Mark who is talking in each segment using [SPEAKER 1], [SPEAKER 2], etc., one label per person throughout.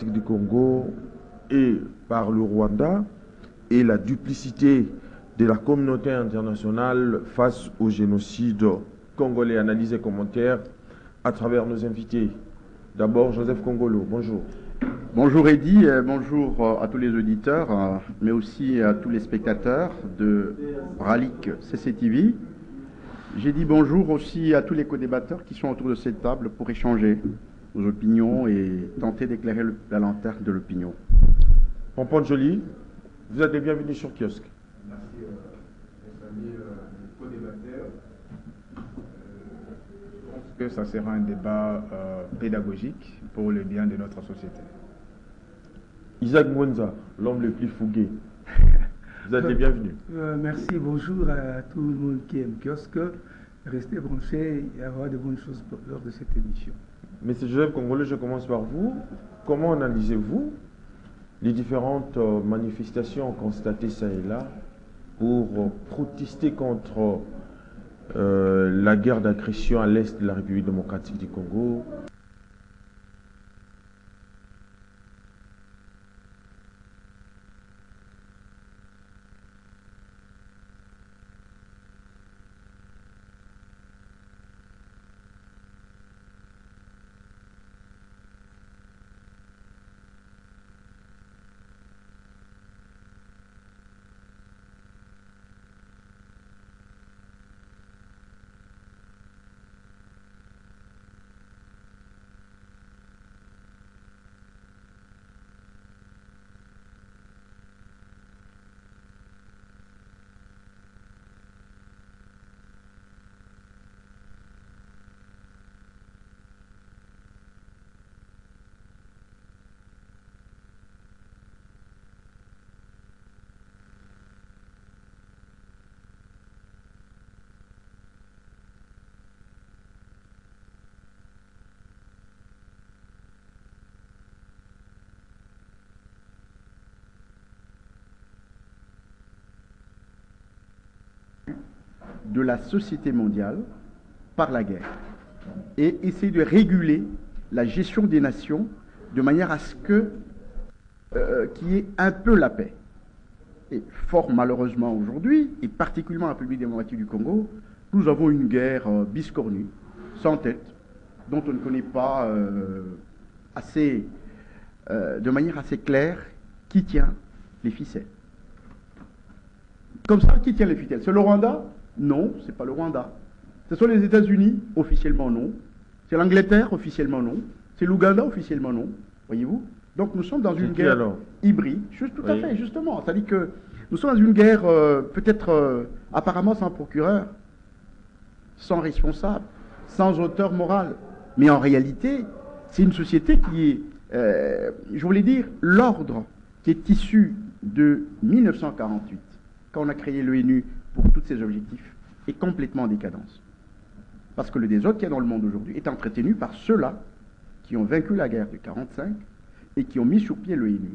[SPEAKER 1] du Congo et par le Rwanda et la duplicité de la communauté internationale face au génocide congolais. Analyse et commentaires à travers nos invités. D'abord, Joseph Kongolo, bonjour.
[SPEAKER 2] Bonjour Eddy, bonjour à tous les auditeurs, mais aussi à tous les spectateurs de Ralik CCTV. J'ai dit bonjour aussi à tous les co-débatteurs qui sont autour de cette table pour échanger nos opinions et tenter d'éclairer la lanterne de l'opinion.
[SPEAKER 1] Pompon Joly, vous êtes les bienvenus sur Kiosque.
[SPEAKER 3] Merci, mes amis co-débatteurs. Je pense que ça sera un débat pédagogique pour le bien de notre société.
[SPEAKER 1] Isaac Mwenza, l'homme le plus fougué. Vous êtes les bienvenus.
[SPEAKER 4] Merci, bonjour à tout le monde qui aime Kiosque. Restez branchés, il y aura de bonnes choses lors de cette émission.
[SPEAKER 1] Monsieur Joseph Kongolo, je commence par vous. Comment analysez-vous les différentes manifestations constatées ça et là pour protester contre la guerre d'agression à l'est de la République démocratique du Congo?
[SPEAKER 2] De la société mondiale par la guerre et essayer de réguler la gestion des nations de manière à ce que qu'il y ait un peu la paix. Et fort malheureusement aujourd'hui, et particulièrement en République démocratique du Congo, nous avons une guerre biscornue, sans tête, dont on ne connaît pas de manière assez claire qui tient les ficelles. Comme ça, qui tient les ficelles? C'est le Rwanda? Non, ce n'est pas le Rwanda. Ce sont les États-Unis? Officiellement non. C'est l'Angleterre? Officiellement non. C'est l'Ouganda? Officiellement non. Voyez-vous? Donc nous sommes dans une guerre hybride. Tout à fait, justement. C'est-à-dire que nous sommes dans une guerre peut-être apparemment sans procureur, sans responsable, sans auteur moral. Mais en réalité, c'est une société qui est, je voulais dire, l'ordre qui est issu de 1948, quand on a créé l'ONU pour tous ces objectifs, est complètement en décadence. Parce que le désordre qu'il y a dans le monde aujourd'hui est entretenu par ceux-là qui ont vaincu la guerre de 1945 et qui ont mis sur pied l'ONU.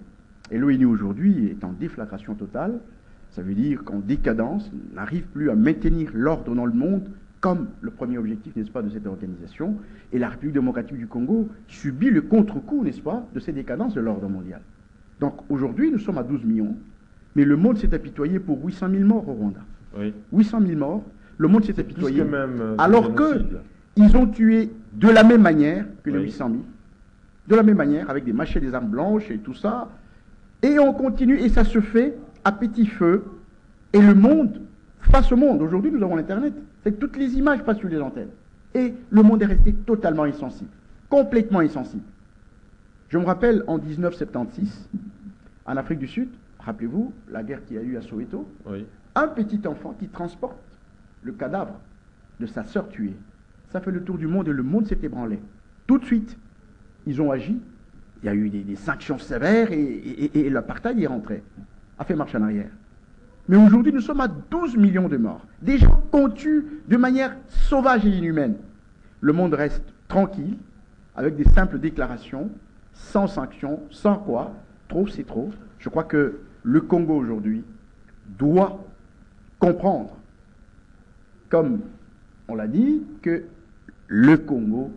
[SPEAKER 2] Et l'ONU aujourd'hui est en déflagration totale. Ça veut dire qu'en décadence, n'arrive plus à maintenir l'ordre dans le monde comme le premier objectif, n'est-ce pas, de cette organisation. Et la République démocratique du Congo subit le contre-coup, n'est-ce pas, de ces décadences de l'ordre mondial. Donc aujourd'hui, nous sommes à 12 millions, mais le monde s'est apitoyé pour 800 000 morts au Rwanda.
[SPEAKER 1] Oui.
[SPEAKER 2] 800 000 morts, le monde s'est apitoyé.
[SPEAKER 1] Même,
[SPEAKER 2] alors qu'ils ont tué de la même manière que les 800 000. De la même manière, avec des machets, des armes blanches et tout ça. Et on continue, et ça se fait à petit feu. Et le monde, face au monde, aujourd'hui nous avons l'Internet, c'est que toutes les images passent sur les antennes. Et le monde est resté totalement insensible, complètement insensible. Je me rappelle en 1976, en Afrique du Sud, rappelez-vous, la guerre qu'il y a eu à Soweto, un petit enfant qui transporte le cadavre de sa sœur tuée. Ça fait le tour du monde et le monde s'est ébranlé. Tout de suite, ils ont agi. Il y a eu des sanctions sévères et l'apartheid est rentré, a fait marche en arrière. Mais aujourd'hui, nous sommes à 12 millions de morts. Des gens qu'on tue de manière sauvage et inhumaine. Le monde reste tranquille, avec des simples déclarations, sans sanctions, sans quoi. Trop, c'est trop. Je crois que le Congo aujourd'hui doit comprendre, comme on l'a dit, que le Congo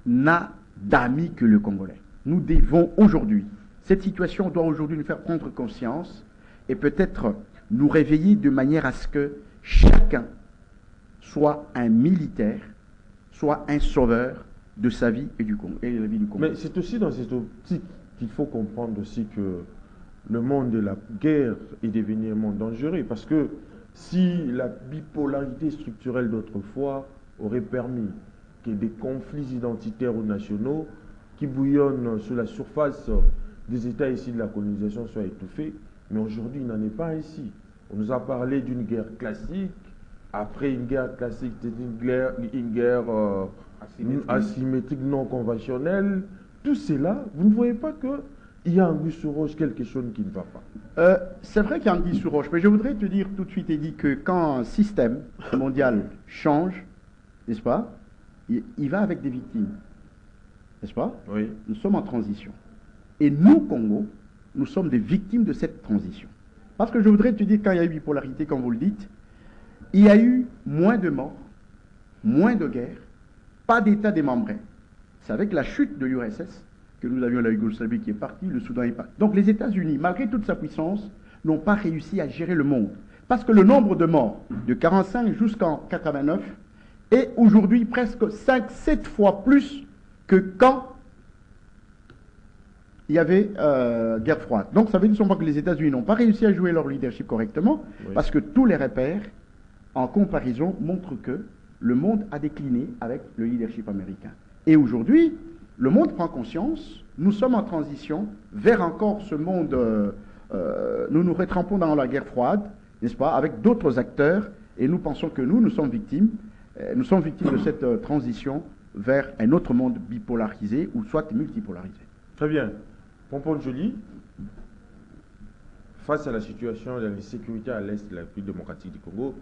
[SPEAKER 2] n'a d'amis que le Congolais. nous devons aujourd'hui, cette situation doit aujourd'hui nous faire prendre conscience et peut-être nous réveiller de manière à ce que chacun soit un militaire, soit un sauveur de sa vie et, et de la vie du Congo.
[SPEAKER 1] Mais c'est aussi dans cette optique qu'il faut comprendre aussi que le monde de la guerre est devenu un monde dangereux, parce que si la bipolarité structurelle d'autrefois aurait permis que des conflits identitaires ou nationaux qui bouillonnent sous la surface des États issus de la colonisation soient étouffés, mais aujourd'hui il n'en est pas ainsi. On nous a parlé d'une guerre classique, après une guerre classique, c'est une guerre asymétrique non conventionnelle. Tout cela, vous ne voyez pas qu'il y a anguille sous roche, quelque chose qui ne va pas.
[SPEAKER 2] C'est vrai qu'il y a anguille sous roche, mais je voudrais te dire tout de suite, Eddy, que quand un système mondial change, n'est-ce pas, il va avec des victimes, n'est-ce pas?
[SPEAKER 1] Oui.
[SPEAKER 2] Nous sommes en transition. Et nous, Congo, nous sommes des victimes de cette transition. Parce que je voudrais te dire, quand il y a eu bipolarité, comme vous le dites, il y a eu moins de morts, moins de guerres, pas d'État démembré. C'est avec la chute de l'URSS que nous avions la Yougoslavie qui est partie, le Soudan est parti. Donc les États-Unis, malgré toute sa puissance, n'ont pas réussi à gérer le monde. Parce que le nombre de morts, de 1945 jusqu'en 89, est aujourd'hui presque 5-7 fois plus que quand il y avait guerre froide. Donc ça veut dire simplement que les États-Unis n'ont pas réussi à jouer leur leadership correctement, oui, parce que tous les repères, en comparaison, montrent que le monde a décliné avec le leadership américain. Et aujourd'hui, le monde prend conscience, nous sommes en transition vers encore ce monde, nous nous retrempons dans la guerre froide, n'est-ce pas, avec d'autres acteurs, et nous pensons que nous sommes victimes de cette transition vers un autre monde bipolarisé, ou soit multipolarisé.
[SPEAKER 1] Très bien. Pompon Joly, face à la situation de l'insécurité à l'est de la République démocratique du Congo,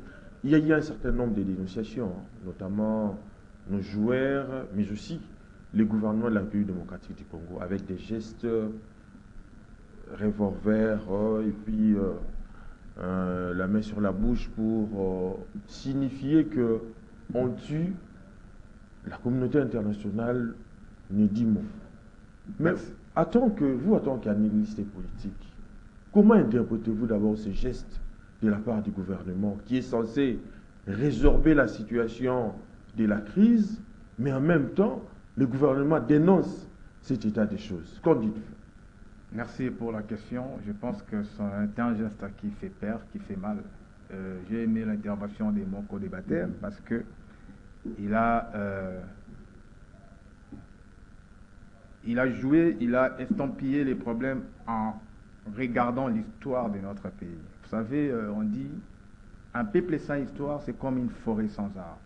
[SPEAKER 1] il y a eu un certain nombre de dénonciations, notamment nos joueurs, mais aussi les gouvernements de la République démocratique du Congo, avec des gestes revolver et puis la main sur la bouche pour signifier qu'on tue la communauté internationale ne dit mot. Mais en tant qu'analyste politique, comment interprétez-vous d'abord ces gestes de la part du gouvernement qui est censé résorber la situation de la crise, mais en même temps, le gouvernement dénonce cet état des choses? Qu'en dites-vous?
[SPEAKER 3] Merci pour la question. Je pense que c'est un geste qui fait peur, qui fait mal. J'ai aimé l'intervention de mon co-débatteur parce que il a estampillé les problèmes en regardant l'histoire de notre pays. Vous savez, on dit, un peuple sans histoire, c'est comme une forêt sans arbres.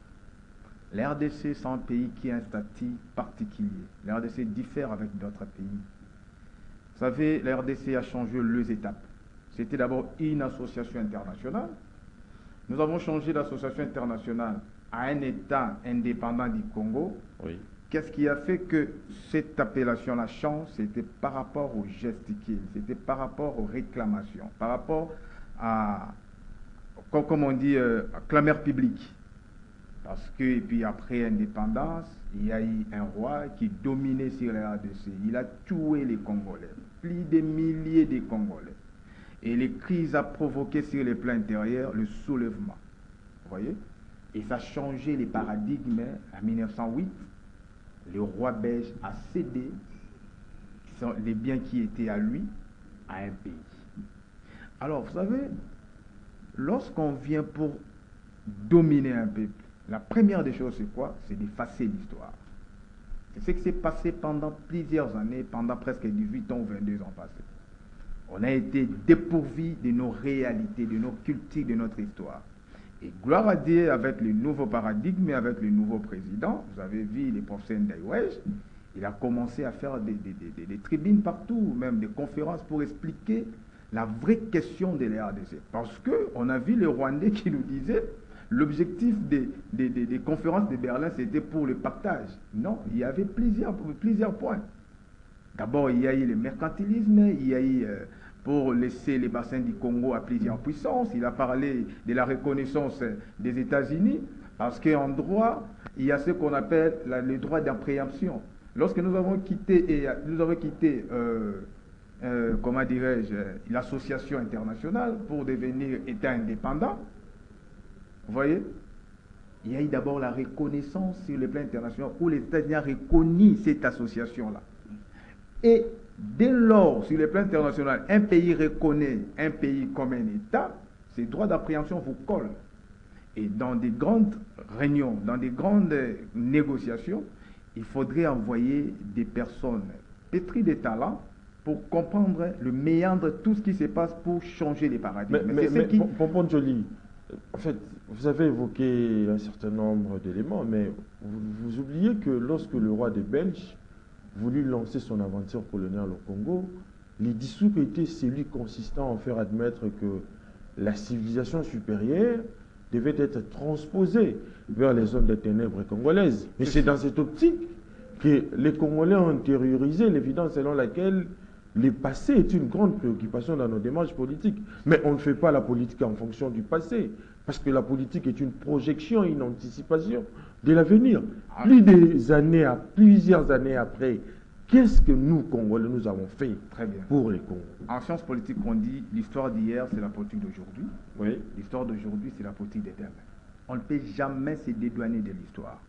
[SPEAKER 3] La RDC, c'est un pays qui a un statut particulier. La RDC diffère avec d'autres pays. Vous savez, la RDC a changé deux étapes. C'était d'abord une association internationale. Nous avons changé l'association internationale à un État indépendant du Congo.
[SPEAKER 1] Oui. Qu'est-ce
[SPEAKER 3] qui a fait que cette appellation-là change? C'était par rapport aux gesticules, c'était par rapport aux réclamations, par rapport à, comme on dit, à clameur publique. Parce que, et puis après l'indépendance, il y a eu un roi qui dominait sur la RDC. Il a tué les Congolais, plus de milliers de Congolais. Et les crises ont provoqué sur les plans intérieurs le soulèvement. Vous voyez? Et ça a changé les paradigmes en 1908. Le roi belge a cédé les biens qui étaient à lui, à un pays. Alors, vous savez, lorsqu'on vient pour dominer un peuple, la première des choses, c'est quoi? C'est d'effacer l'histoire. C'est ce qui s'est passé pendant plusieurs années, pendant presque 18 ans ou 22 ans passés. On a été dépourvus de nos réalités, de nos cultures, de notre histoire. Et gloire à Dieu, avec le nouveau paradigme, avec le nouveau président, vous avez vu le professeur Ndaïwej, il a commencé à faire des tribunes partout, même des conférences pour expliquer la vraie question de la RDC. Parce qu'on a vu les Rwandais qui nous disaient l'objectif des conférences de Berlin, c'était pour le partage. Non, il y avait plusieurs points. D'abord, il y a eu le mercantilisme, il y a eu pour laisser les bassins du Congo à plusieurs puissances. Il a parlé de la reconnaissance des États-Unis, parce qu'en droit, il y a ce qu'on appelle le droit d'impréemption. Lorsque nous avons quitté, comment dirais-je, l'association internationale pour devenir État indépendant, vous voyez, il y a eu d'abord la reconnaissance sur le plan international où les États-Unis ont reconnu cette association-là. Et dès lors, sur le plan international, un pays reconnaît un pays comme un État, ses droits d'appréhension vous collent. Et dans des grandes réunions, dans des grandes négociations, il faudrait envoyer des personnes pétries de talent pour comprendre le méandre, tout ce qui se passe pour changer les paradigmes.
[SPEAKER 1] Mais Pompon Joli, en fait, vous avez évoqué un certain nombre d'éléments, mais vous oubliez que lorsque le roi des Belges voulut lancer son aventure coloniale au Congo, les discours étaient celui consistant en faire admettre que la civilisation supérieure devait être transposée vers les zones des ténèbres congolaises. Mais c'est dans cette optique que les Congolais ont intériorisé l'évidence selon laquelle le passé est une grande préoccupation dans nos démarches politiques. Mais on ne fait pas la politique en fonction du passé, parce que la politique est une projection, une anticipation de l'avenir. Plusieurs années après, qu'est-ce que nous, Congolais, nous avons fait pour les Congolais?
[SPEAKER 3] En sciences politiques, on dit l'histoire d'hier, c'est la politique d'aujourd'hui.
[SPEAKER 1] Oui.
[SPEAKER 3] L'histoire d'aujourd'hui, c'est la politique de demain. On ne peut jamais se dédouaner de l'histoire.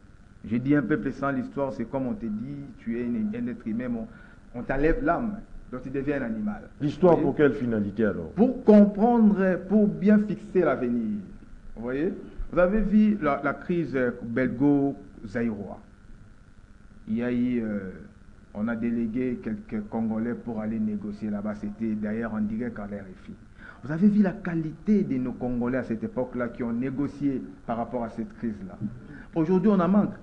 [SPEAKER 3] Je dis un peuple sans l'histoire, c'est comme on te dit, tu es un être humain, on t'enlève l'âme, donc tu deviens un animal.
[SPEAKER 1] L'histoire pour quelle finalité alors?
[SPEAKER 3] Pour comprendre, pour bien fixer l'avenir. Vous voyez? Vous avez vu la crise belgo-zaïroise. Il y a eu... on a délégué quelques Congolais pour aller négocier là-bas. C'était d'ailleurs en direct à l'RFI. Vous avez vu la qualité de nos Congolais à cette époque-là qui ont négocié par rapport à cette crise-là. Aujourd'hui, on en manque.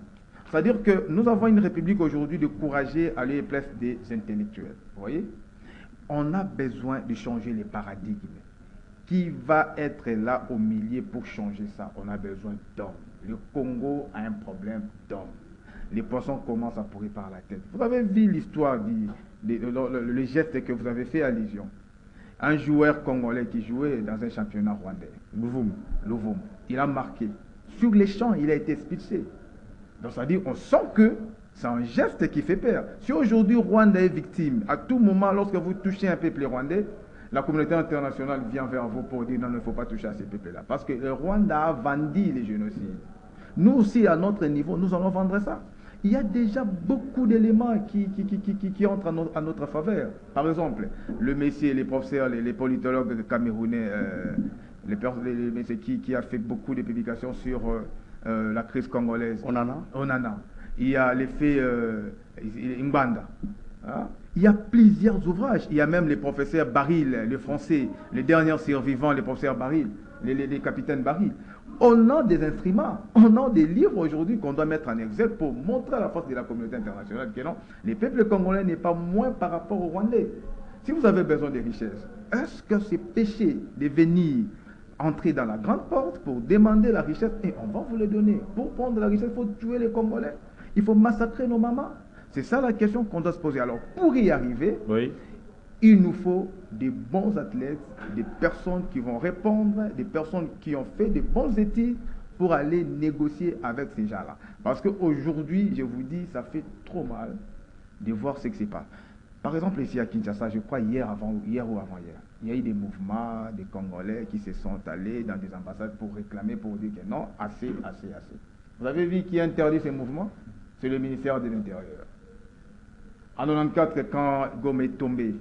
[SPEAKER 3] C'est-à-dire que nous avons une république aujourd'hui de courageux à aller place des intellectuels. Vous voyez? On a besoin de changer les paradigmes. Qui va être là au milieu pour changer ça? On a besoin d'hommes. Le Congo a un problème d'hommes. Les poissons commencent à pourrir par la tête. Vous avez vu l'histoire, le geste que vous avez fait à Lyon. Un joueur congolais qui jouait dans un championnat rwandais, Louvum, il a marqué. Sur les champs, il a été expulsé. Donc ça veut dire, on sent que c'est un geste qui fait peur. Si aujourd'hui Rwanda est victime, à tout moment, lorsque vous touchez un peuple rwandais, la communauté internationale vient vers vous pour dire non, il ne faut pas toucher à ces peuples-là. Parce que le Rwanda a vendu les génocides. Nous aussi, à notre niveau, nous allons vendre ça. Il y a déjà beaucoup d'éléments qui entrent à notre faveur. Par exemple, le messier, les professeurs, les politologues camerounais, les messieurs qui a fait beaucoup de publications sur la crise congolaise. Onana. Il y a l'effet Mbanda. Hein? Il y a plusieurs ouvrages. Il y a même les professeurs Baril, les Français, les derniers survivants, les professeurs Baril, les capitaines Baril. On a des instruments, on a des livres aujourd'hui qu'on doit mettre en exergue pour montrer à la force de la communauté internationale que non, les peuples congolais n'est pas moins par rapport aux Rwandais. Si vous avez besoin de richesses, est-ce que c'est péché de venir entrer dans la grande porte pour demander la richesse et on va vous le donner? Pour prendre la richesse, il faut tuer les Congolais, il faut massacrer nos mamans. C'est ça la question qu'on doit se poser. Alors pour y arriver, il nous faut des bons athlètes, des personnes qui vont répondre, des personnes qui ont fait des bonnes études pour aller négocier avec ces gens-là. Parce qu'aujourd'hui, je vous dis, ça fait trop mal de voir ce qui se passe. Par exemple, ici à Kinshasa, je crois hier ou avant-hier, il y a eu des mouvements des Congolais qui se sont allés dans des ambassades pour réclamer, pour dire que non, assez. Vous avez vu qui a interdit ces mouvements? C'est le ministère de l'Intérieur. En 1994, quand Goma est tombé,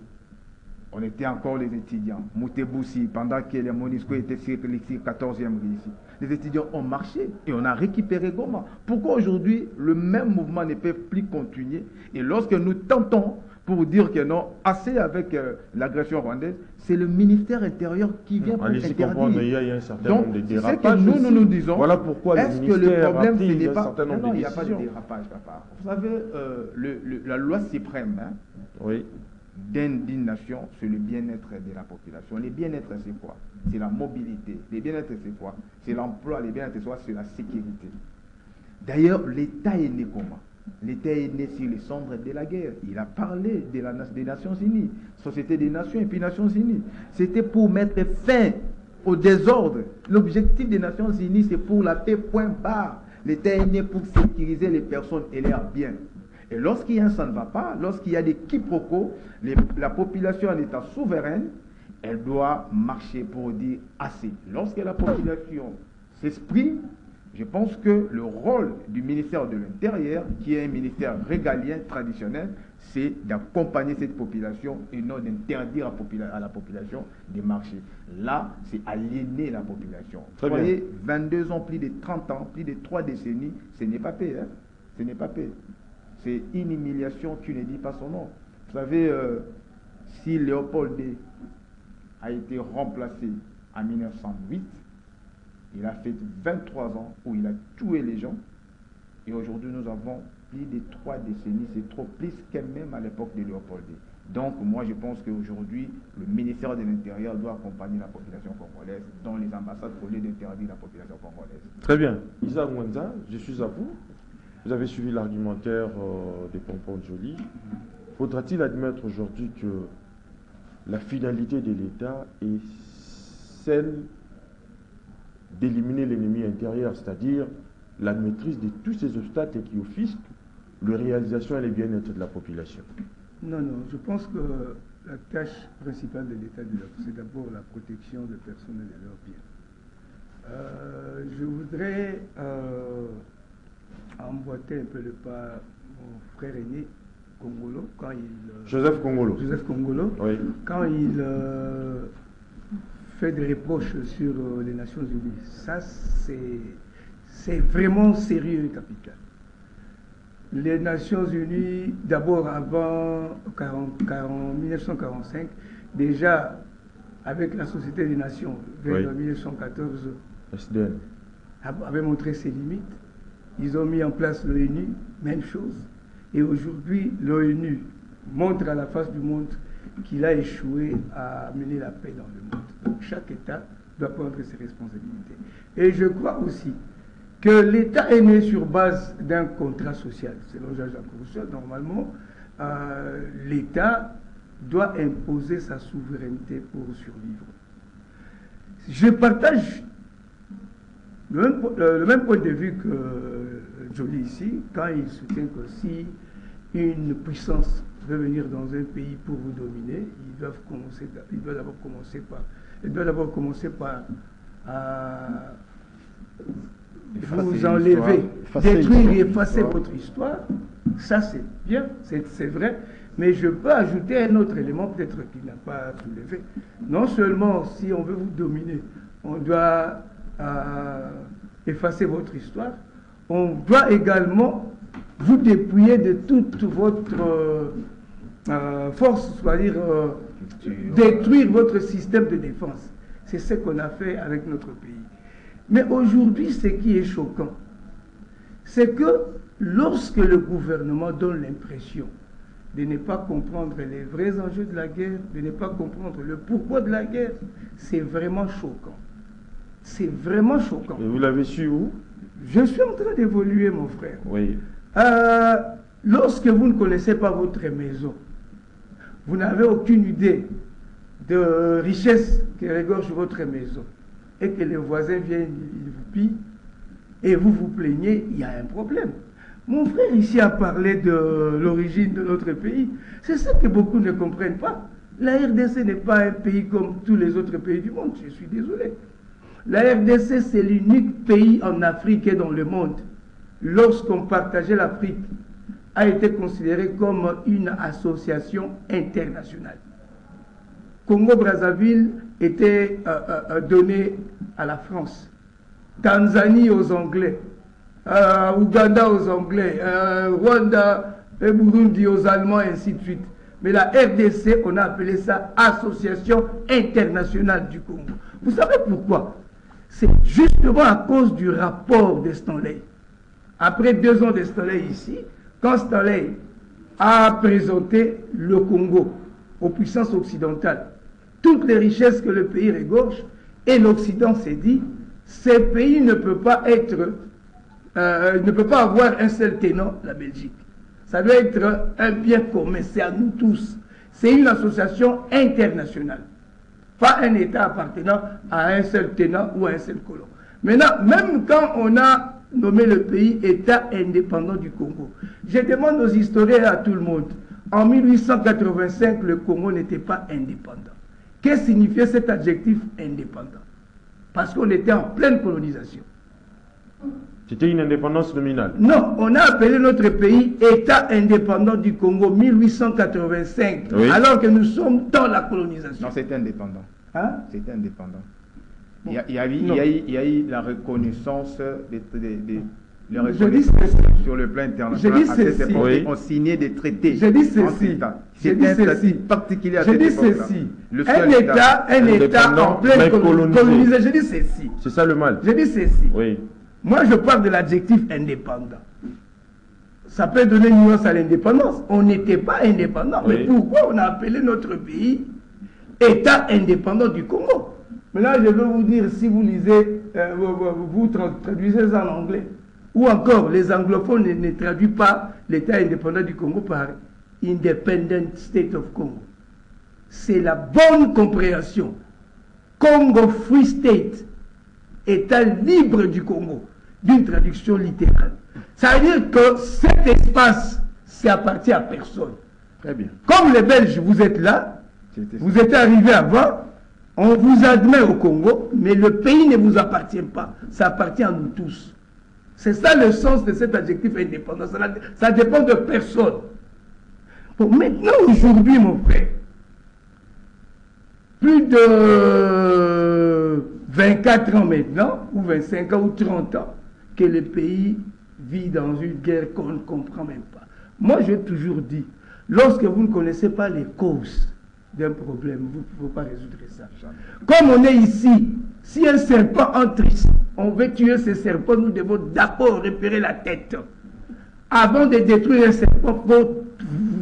[SPEAKER 3] on était encore les étudiants. Mouteboussi, pendant que les MONUSCO étaient sur le 14e ici, les étudiants ont marché et on a récupéré Goma. Pourquoi aujourd'hui le même mouvement ne peut plus continuer? Et lorsque nous tentons pour dire que non, assez avec l'agression rwandaise, c'est le ministère intérieur qui vient pour interdire.
[SPEAKER 1] Il y a un certain nombre de dérapages.
[SPEAKER 3] C'est que nous disons.
[SPEAKER 1] Voilà pourquoi
[SPEAKER 3] est-ce que le problème, ce n'est pas.
[SPEAKER 1] Non,
[SPEAKER 3] il n'y a pas de dérapage, papa. Vous savez, la loi suprême d'une nation, c'est le bien-être de la population. Le bien-être, c'est quoi? C'est la mobilité. Le bien-être, c'est quoi? C'est l'emploi. Le bien-être, c'est la sécurité. D'ailleurs, l'État est né comment? L'État est né sur les cendres de la guerre. Il a parlé des Nations Unies, Société des Nations et puis Nations Unies. C'était pour mettre fin au désordre. L'objectif des Nations Unies, c'est pour la paix, point barre. L'État est né pour sécuriser les personnes et leurs biens. Et lorsqu'il ça ne va pas, lorsqu'il y a des quiproquos, la population en état souverain, elle doit marcher pour dire assez. Lorsque la population s'exprime, je pense que le rôle du ministère de l'Intérieur, qui est un ministère régalien, traditionnel, c'est d'accompagner cette population et non d'interdire à la population de marcher. Là, c'est aliéner la population. Vous voyez, 22 ans, plus de 30 ans, plus de 3 décennies, ce n'est pas paix. Hein? Ce n'est pas paix. C'est une humiliation, tu ne dis pas son nom. Vous savez, si Léopold II a été remplacé en 1908, il a fait 23 ans où il a tué les gens. Et aujourd'hui, nous avons plus de 3 décennies. C'est trop, plus que même à l'époque de Léopold II. Donc, moi, je pense qu'aujourd'hui, le ministère de l'Intérieur doit accompagner la population congolaise dans les ambassades au lieu d'interdire la population congolaise.
[SPEAKER 1] Très bien. Isaac Mwanza, je suis à vous. Vous avez suivi l'argumentaire des Pompons Joly. Faudra-t-il admettre aujourd'hui que la finalité de l'État est celle d'éliminer l'ennemi intérieur, c'est-à-dire la maîtrise de tous ces obstacles qui offusquent la réalisation et le bien-être de la population?
[SPEAKER 4] Non, non, je pense que la tâche principale de l'État, c'est d'abord la protection des personnes et de leurs biens. Je voudrais emboîter un peu le pas mon frère aîné, Kongolo, quand il...
[SPEAKER 1] Joseph Kongolo.
[SPEAKER 4] Joseph Kongolo, oui. Quand il fait des reproches sur les Nations Unies. Ça, c'est vraiment sérieux et capital. Les Nations Unies, d'abord avant 1945, déjà avec la Société des Nations, vers 1914,
[SPEAKER 1] SDN,
[SPEAKER 4] avait montré ses limites. Ils ont mis en place l'ONU, même chose. Et aujourd'hui, l'ONU montre à la face du monde qu'il a échoué à amener la paix dans le monde. Donc chaque État doit prendre ses responsabilités. Et je crois aussi que l'État est né sur base d'un contrat social. Selon Jean-Jacques Rousseau, normalement, l'État doit imposer sa souveraineté pour survivre. Je partage le même point de vue que Joly ici, quand il soutient que si une puissance veut venir dans un pays pour vous dominer, ils doivent d'abord commencer par vous enlever, détruire et effacer votre histoire. Ça, c'est bien, c'est vrai. Mais je peux ajouter un autre élément, peut-être qu'il n'a pas soulevé. Non seulement, si on veut vous dominer, on doit effacer votre histoire, on doit également vous dépouiller de toute votre force, c'est-à-dire détruire votre système de défense. C'est ce qu'on a fait avec notre pays. Mais aujourd'hui, ce qui est choquant, c'est que lorsque le gouvernement donne l'impression de ne pas comprendre les vrais enjeux de la guerre, de ne pas comprendre le pourquoi de la guerre, c'est vraiment choquant. C'est vraiment choquant.
[SPEAKER 1] Et vous l'avez su où?
[SPEAKER 4] Je suis en train d'évoluer, mon frère.
[SPEAKER 1] Oui.
[SPEAKER 4] Lorsque vous ne connaissez pas votre maison, vous n'avez aucune idée de richesse qui regorge votre maison, et que les voisins viennent, ils vous pillent, et vous vous plaignez, il y a un problème. Mon frère ici a parlé de l'origine de notre pays. C'est ça que beaucoup ne comprennent pas. La RDC n'est pas un pays comme tous les autres pays du monde, je suis désolé. La RDC, c'est l'unique pays en Afrique et dans le monde, lorsqu'on partageait l'Afrique, a été considéré comme une association internationale. Congo-Brazzaville était donné à la France, Tanzanie aux Anglais, Ouganda aux Anglais, Rwanda et Burundi aux Allemands, et ainsi de suite. Mais la RDC, on a appelé ça Association internationale du Congo. Vous savez pourquoi? C'est justement à cause du rapport de Stanley. Après 2 ans de Stanley ici, quand Stanley a présenté le Congo aux puissances occidentales, toutes les richesses que le pays regorge, et l'Occident s'est dit, ces pays ne peuvent pas avoir un seul tenant, la Belgique. Ça doit être un bien commun, c'est à nous tous. C'est une association internationale. Pas un État appartenant à un seul tenant ou à un seul colon. Maintenant, même quand on a nommé le pays État indépendant du Congo. Je demande aux historiens et à tout le monde, en 1885, le Congo n'était pas indépendant. Qu'est-ce que signifiait cet adjectif indépendant? Parce qu'on était en pleine colonisation.
[SPEAKER 1] C'était une indépendance nominale.
[SPEAKER 4] Non, on a appelé notre pays État indépendant du Congo 1885, oui, alors que nous sommes dans la colonisation.
[SPEAKER 3] Non, c'était indépendant.
[SPEAKER 4] Hein?
[SPEAKER 3] C'était indépendant.
[SPEAKER 4] Bon.
[SPEAKER 3] Il y a eu la reconnaissance sur le plan international.
[SPEAKER 4] À cette époque,
[SPEAKER 3] oui, on signait des traités.
[SPEAKER 4] Je dis ceci.
[SPEAKER 3] C'était un statut particulier à cette époque.
[SPEAKER 4] Je dis ceci. Un État en pleine colonisation. Je dis ceci.
[SPEAKER 1] C'est ça le mal.
[SPEAKER 4] Je dis ceci.
[SPEAKER 1] Oui.
[SPEAKER 4] Moi, je parle de l'adjectif indépendant. Ça peut donner une nuance à l'indépendance. On n'était pas indépendant. Oui. Mais pourquoi on a appelé notre pays État indépendant du Congo? Maintenant, je veux vous dire, si vous lisez, vous traduisez ça en anglais, ou encore les anglophones ne traduisent pas l'État indépendant du Congo par Independent State of Congo. C'est la bonne compréhension. Congo Free State, État libre du Congo, d'une traduction littérale. Ça veut dire que cet espace, ça appartient à personne.
[SPEAKER 2] Très bien.
[SPEAKER 4] Comme les Belges, vous êtes là, vous êtes arrivés avant, on vous admet au Congo, mais le pays ne vous appartient pas. Ça appartient à nous tous. C'est ça le sens de cet adjectif indépendant. Ça dépend de personne. Bon, maintenant, aujourd'hui, mon frère, plus de 24 ans maintenant, ou 25 ans, ou 30 ans, que le pays vit dans une guerre qu'on ne comprend même pas. Moi, j'ai toujours dit, lorsque vous ne connaissez pas les causes d'un problème, vous ne pouvez pas résoudre ça. Comme on est ici, si un serpent entre ici, on veut tuer ce serpent, nous devons d'abord repérer la tête. Avant de détruire un serpent, il faut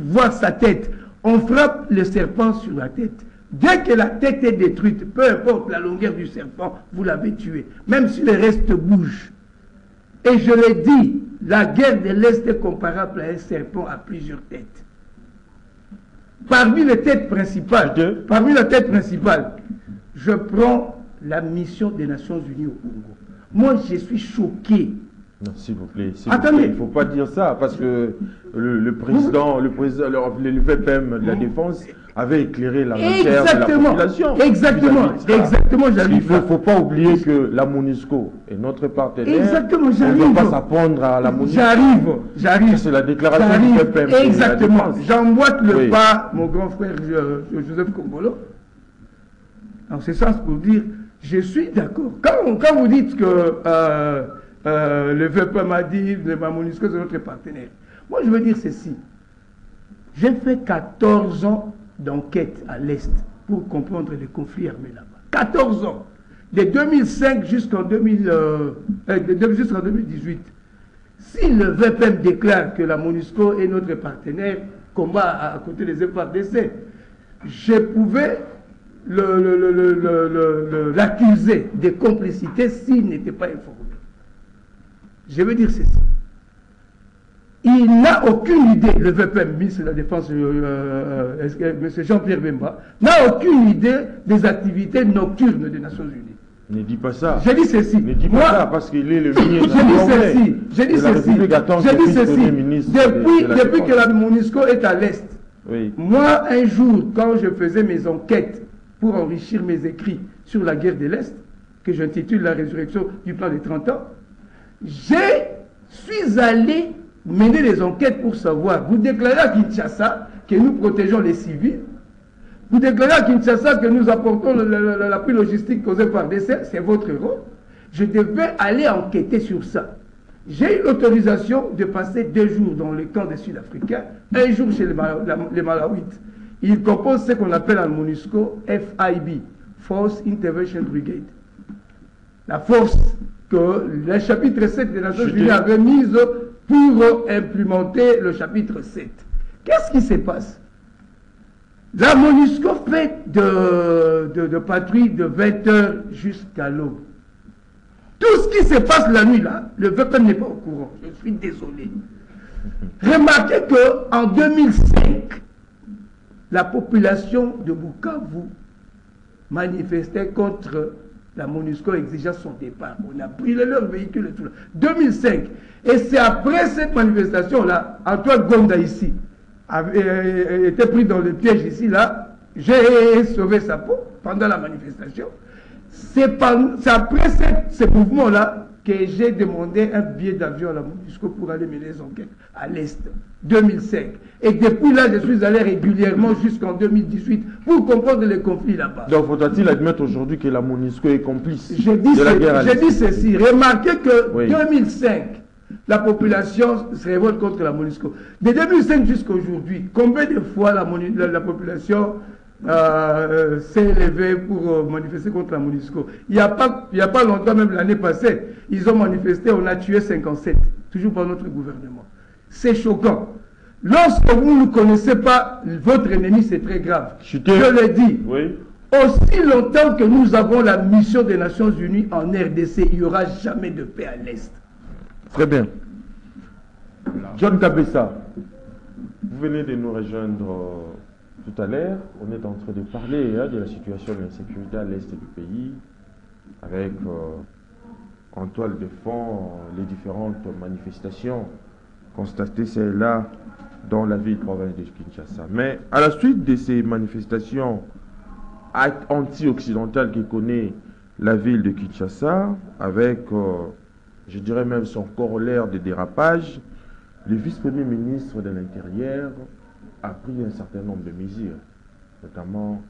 [SPEAKER 4] voir sa tête. On frappe le serpent sur la tête. Dès que la tête est détruite, peu importe la longueur du serpent, vous l'avez tué, même si le reste bouge. Et je l'ai dit, la guerre de l'Est est comparable à un serpent à plusieurs têtes. Parmi les têtes principales, je prends la mission des Nations Unies au Congo. Moi, je suis choqué.
[SPEAKER 1] Non, s'il vous plaît.
[SPEAKER 4] Attendez.
[SPEAKER 1] Il ne faut pas dire ça, parce que le VPM de la Défense avait éclairé la matière de la population.
[SPEAKER 4] Exactement.
[SPEAKER 1] Il ne faut pas oublier que la MONUSCO est notre partenaire.
[SPEAKER 4] Exactement,
[SPEAKER 1] j'arrive. On ne doit pas s'apprendre à la MONUSCO.
[SPEAKER 4] J'arrive.
[SPEAKER 1] C'est la déclaration du VPM.
[SPEAKER 4] Exactement. J'emboîte le pas, mon grand frère Joseph Kongolo. En ce sens, pour dire, je suis d'accord. Quand vous dites que le VPM a dit, la MONUSCO c'est notre partenaire, moi je veux dire ceci. J'ai fait 14 ans d'enquête à l'Est pour comprendre les conflits armés là-bas. 14 ans. De 2005 jusqu'en 2018. Si le VPM déclare que la MONUSCO est notre partenaire, combat à côté des FARDC, je pouvais l'accuser de complicité s'il n'était pas informé. Je veux dire ceci. Il n'a aucune idée, le VPM, ministre de la Défense, M. Jean-Pierre Bemba, n'a aucune idée des activités nocturnes des Nations Unies.
[SPEAKER 1] Ne dis pas ça.
[SPEAKER 4] Je dis ceci.
[SPEAKER 1] Ne dis pas ça parce qu'il est le ministre.
[SPEAKER 4] Je dis ceci. Depuis que la MONUSCO est à l'Est, oui. Moi, un jour, quand je faisais mes enquêtes pour enrichir mes écrits sur la guerre de l'Est, que j'intitule La résurrection du plan des 30 ans, je suis allé mener des enquêtes pour savoir. Vous déclarez à Kinshasa que nous protégeons les civils. Vous déclarez à Kinshasa que nous apportons l'appui logistique aux FARDC. C'est votre rôle. Je devais aller enquêter sur ça. J'ai eu l'autorisation de passer 2 jours dans le camp des Sud-Africains, 1 jour chez les Malawites. Ils composent ce qu'on appelle en MONUSCO FIB, Force Intervention Brigade. La force que le chapitre 7 des Nations Unies avait mise pour implémenter le chapitre 7. Qu'est-ce qui se passe? La MONUSCO fait de patrouille de 20h jusqu'à l'aube. Tout ce qui se passe la nuit là, le VPM n'est pas au courant. Je suis désolé. Remarquez qu'en 2005, la population de Bukavu manifestait contre la MONUSCO exigeant son départ. On a pris leur véhicule et tout là. 2005. Et c'est après cette manifestation-là, Antoine Gonda ici était pris dans le piège ici, là. J'ai sauvé sa peau pendant la manifestation. C'est après ce mouvement-là que j'ai demandé un billet d'avion à la MONUSCO pour aller mener les enquêtes à l'Est, 2005. Et depuis là, je suis allé régulièrement jusqu'en 2018 pour comprendre les conflits là-bas.
[SPEAKER 1] Donc, faudra-t-il admettre aujourd'hui que la MONUSCO est complice
[SPEAKER 4] de la guerre à l'Est? J'ai dit ceci. Remarquez que 2005, la population se révolte contre la MONUSCO. De 2005 jusqu'à aujourd'hui, combien de fois la population s'est élevée pour manifester contre la MONUSCO? Il n'y a pas longtemps, même l'année passée, ils ont manifesté, on a tué 57, toujours par notre gouvernement. C'est choquant. Lorsque vous ne connaissez pas votre ennemi, c'est très grave. Je l'ai dit. Oui. Aussi longtemps que nous avons la mission des Nations Unies en RDC, il n'y aura jamais de paix à l'Est.
[SPEAKER 1] Très bien. John Kabessa, vous venez de nous rejoindre tout à l'heure. On est en train de parler de la situation de l'insécurité à l'Est du pays, avec en toile de fond les différentes manifestations constatées celles-là dans la ville province de Kinshasa. Mais à la suite de ces manifestations anti-occidentales qui connaît la ville de Kinshasa, avec, je dirais même son corollaire de dérapage, le vice-premier ministre de l'Intérieur a pris un certain nombre de mesures, notamment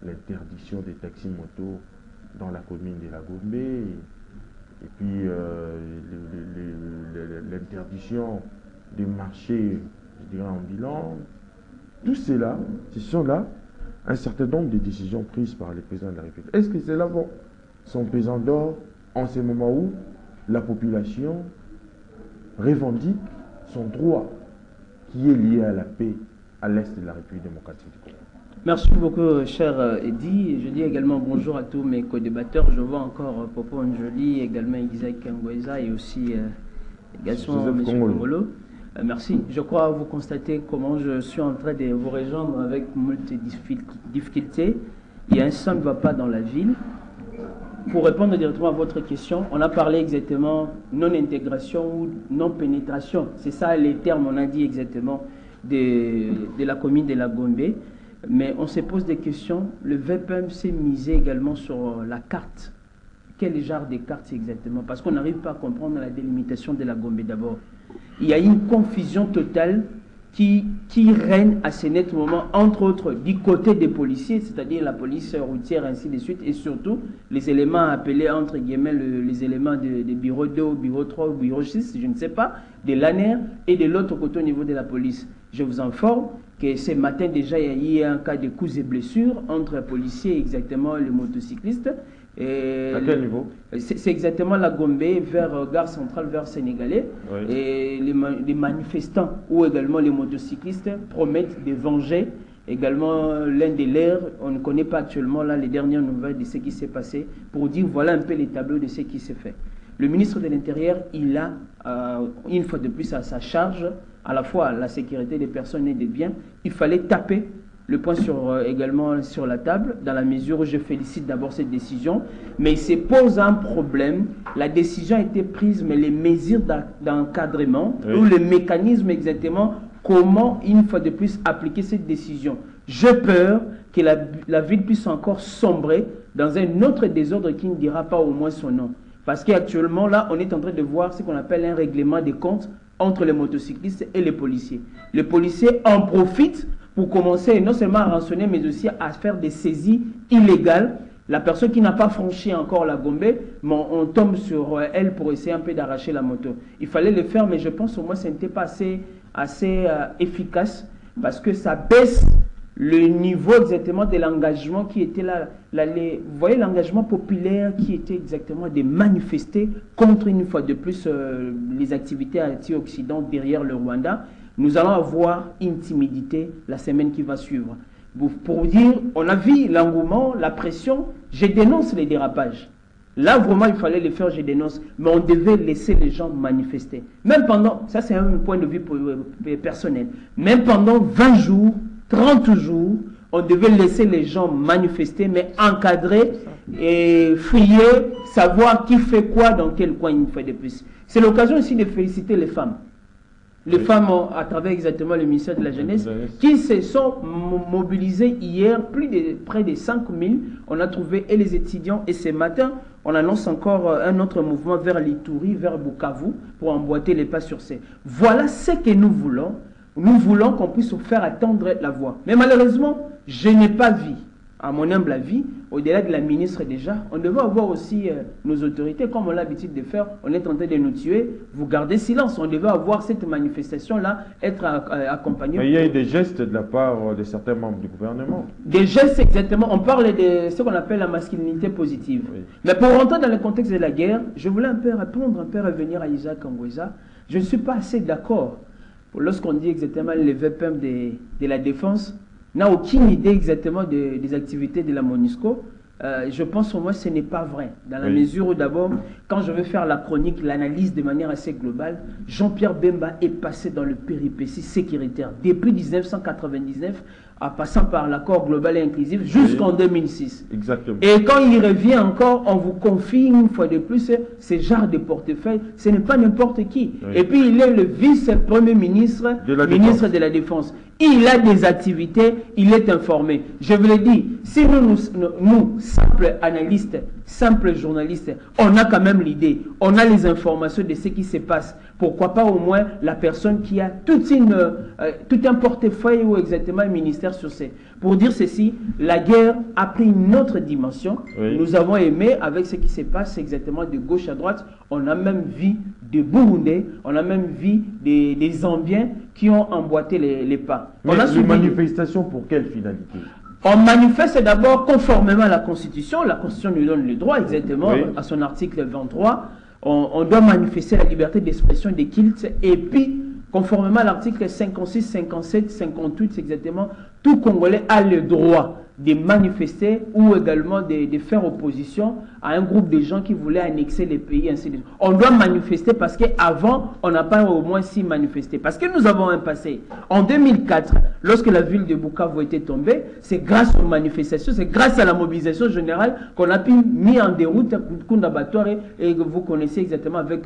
[SPEAKER 1] l'interdiction des taxis-motos dans la commune de la Gombe, et puis l'interdiction des marchés, je dirais, ambulants. Tout cela, ce sont là un certain nombre de décisions prises par le président de la République. Est-ce que cela va son pesant d'or en ce moment où la population revendique son droit qui est lié à la paix à l'est de la République démocratique du Congo?
[SPEAKER 5] Merci beaucoup, cher Eddy. Je dis également bonjour à tous mes co-débatteurs. Je vois encore Popo Njoli, également Isaac Ngweza et aussi également M. Kongolo. Merci. Je crois vous constater comment je suis en train de vous rejoindre avec moult difficultés. Il y a un son ne va pas dans la ville. Pour répondre directement à votre question, on a parlé exactement non-intégration ou non-pénétration. C'est ça les termes, on a dit exactement, de la commune de la Gombe. Mais on se pose des questions. Le VPM s'est misé également sur la carte. Quel genre de carte exactement? Parce qu'on n'arrive pas à comprendre la délimitation de la Gombe d'abord. Il y a une confusion totale qui règne à ce net moment, entre autres, du côté des policiers, c'est-à-dire la police routière, ainsi de suite, et surtout les éléments appelés, entre guillemets, les éléments de bureau 2, bureau 3, bureau 6, je ne sais pas, de l'ANER, et de l'autre côté au niveau de la police. Je vous informe que ce matin déjà, il y a eu un cas de coups et blessures entre policiers et exactement les motocyclistes. Et
[SPEAKER 1] à quel niveau?
[SPEAKER 5] C'est exactement la Gombe, vers Gare Centrale, vers Sénégalais. Oui. Et les manifestants ou également les motocyclistes promettent de venger également l'un des leurs. On ne connaît pas actuellement là les dernières nouvelles de ce qui s'est passé pour dire voilà un peu les tableaux de ce qui s'est fait. Le ministre de l'Intérieur, il a une fois de plus à sa charge à la fois la sécurité des personnes et des biens. Il fallait taper le point également sur la table, dans la mesure où je félicite d'abord cette décision, mais il se pose un problème. La décision a été prise, mais les mesures d'encadrement, ou le mécanisme exactement, comment, une fois de plus, appliquer cette décision. J'ai peur que la ville puisse encore sombrer dans un autre désordre qui ne dira pas au moins son nom. Parce qu'actuellement, là, on est en train de voir ce qu'on appelle un règlement des comptes entre les motocyclistes et les policiers. Les policiers en profitent pour commencer non seulement à rançonner, mais aussi à faire des saisies illégales. La personne qui n'a pas franchi encore la Gombe, on tombe sur elle pour essayer un peu d'arracher la moto. Il fallait le faire, mais je pense au moins que ce n'était pas assez efficace, parce que ça baisse le niveau exactement de l'engagement qui était là. Vous voyez l'engagement populaire qui était exactement de manifester contre, une fois de plus, les activités anti-Occident derrière le Rwanda. Nous allons avoir une timidité la semaine qui va suivre. Pour dire, on a vu l'engouement, la pression, je dénonce les dérapages. Là, vraiment, il fallait le faire, je dénonce. Mais on devait laisser les gens manifester. Même pendant, ça c'est un point de vue personnel, même pendant 20 jours, 30 jours, on devait laisser les gens manifester, mais encadrer et fouiller, savoir qui fait quoi dans quel coin une fois de plus. C'est l'occasion aussi de féliciter les femmes. Les femmes, à travers exactement le ministère de la Jeunesse, qui se sont mobilisées hier, près de 5000. On a trouvé et les étudiants, et ce matin, on annonce encore un autre mouvement vers l'Ituri, vers Bukavu, pour emboîter les pas sur ces. Voilà ce que nous voulons. Nous voulons qu'on puisse faire attendre la voix. Mais malheureusement, je n'ai pas vu, à mon humble avis, au-delà de la ministre déjà, on devait avoir aussi nos autorités, comme on a l'habitude de faire, on est en train de nous tuer, vous gardez silence, on devait avoir cette manifestation-là, être accompagné.
[SPEAKER 1] Mais il y a eu des gestes de la part de certains membres du gouvernement.
[SPEAKER 5] Des gestes, exactement, on parle de ce qu'on appelle la masculinité positive. Oui. Mais pour rentrer dans le contexte de la guerre, je voulais un peu répondre, un peu revenir à Isaac Angweza. Je ne suis pas assez d'accord. Lorsqu'on dit exactement le VPM de la défense, n'a aucune idée exactement des activités de la MONUSCO. Je pense au moins que ce n'est pas vrai. Dans la mesure où d'abord, quand je vais faire la chronique, l'analyse de manière assez globale, Jean-Pierre Bemba est passé dans le péripétie sécuritaire depuis 1999, en passant par l'accord global et inclusif jusqu'en 2006.
[SPEAKER 1] Exactement.
[SPEAKER 5] Et quand il revient encore, on vous confie une fois de plus ce genre de portefeuille. Ce n'est pas n'importe qui. Oui. Et puis il est le vice-premier ministre de la Défense. Il a des activités, il est informé. Je vous l'ai dit, si nous, simples analystes, simples journalistes, on a quand même l'idée, on a les informations de ce qui se passe. Pourquoi pas au moins la personne qui a tout un portefeuille ou exactement un ministère sur ces. Pour dire ceci, la guerre a pris une autre dimension. Oui. Nous avons aimé avec ce qui se passe exactement de gauche à droite. On a même vu des Burundais, on a même vu des Zambiens qui ont emboîté les pas.
[SPEAKER 1] Mais les manifestations pour quelle finalité?
[SPEAKER 5] On manifeste d'abord conformément à la Constitution. La Constitution nous donne le droit exactement à son article 23. On doit manifester la liberté d'expression des cultes et puis, conformément à l'article 56, 57, 58 exactement, tout Congolais a le droit de manifester ou également de faire opposition à un groupe de gens qui voulaient annexer les pays, ainsi de suite. On doit manifester parce qu'avant, on n'a pas au moins si manifesté. Parce que nous avons un passé. En 2004, lorsque la ville de Bukavu était tombée, c'est grâce aux manifestations, c'est grâce à la mobilisation générale qu'on a pu mettre en déroute Kunda Batoire et que vous connaissez exactement avec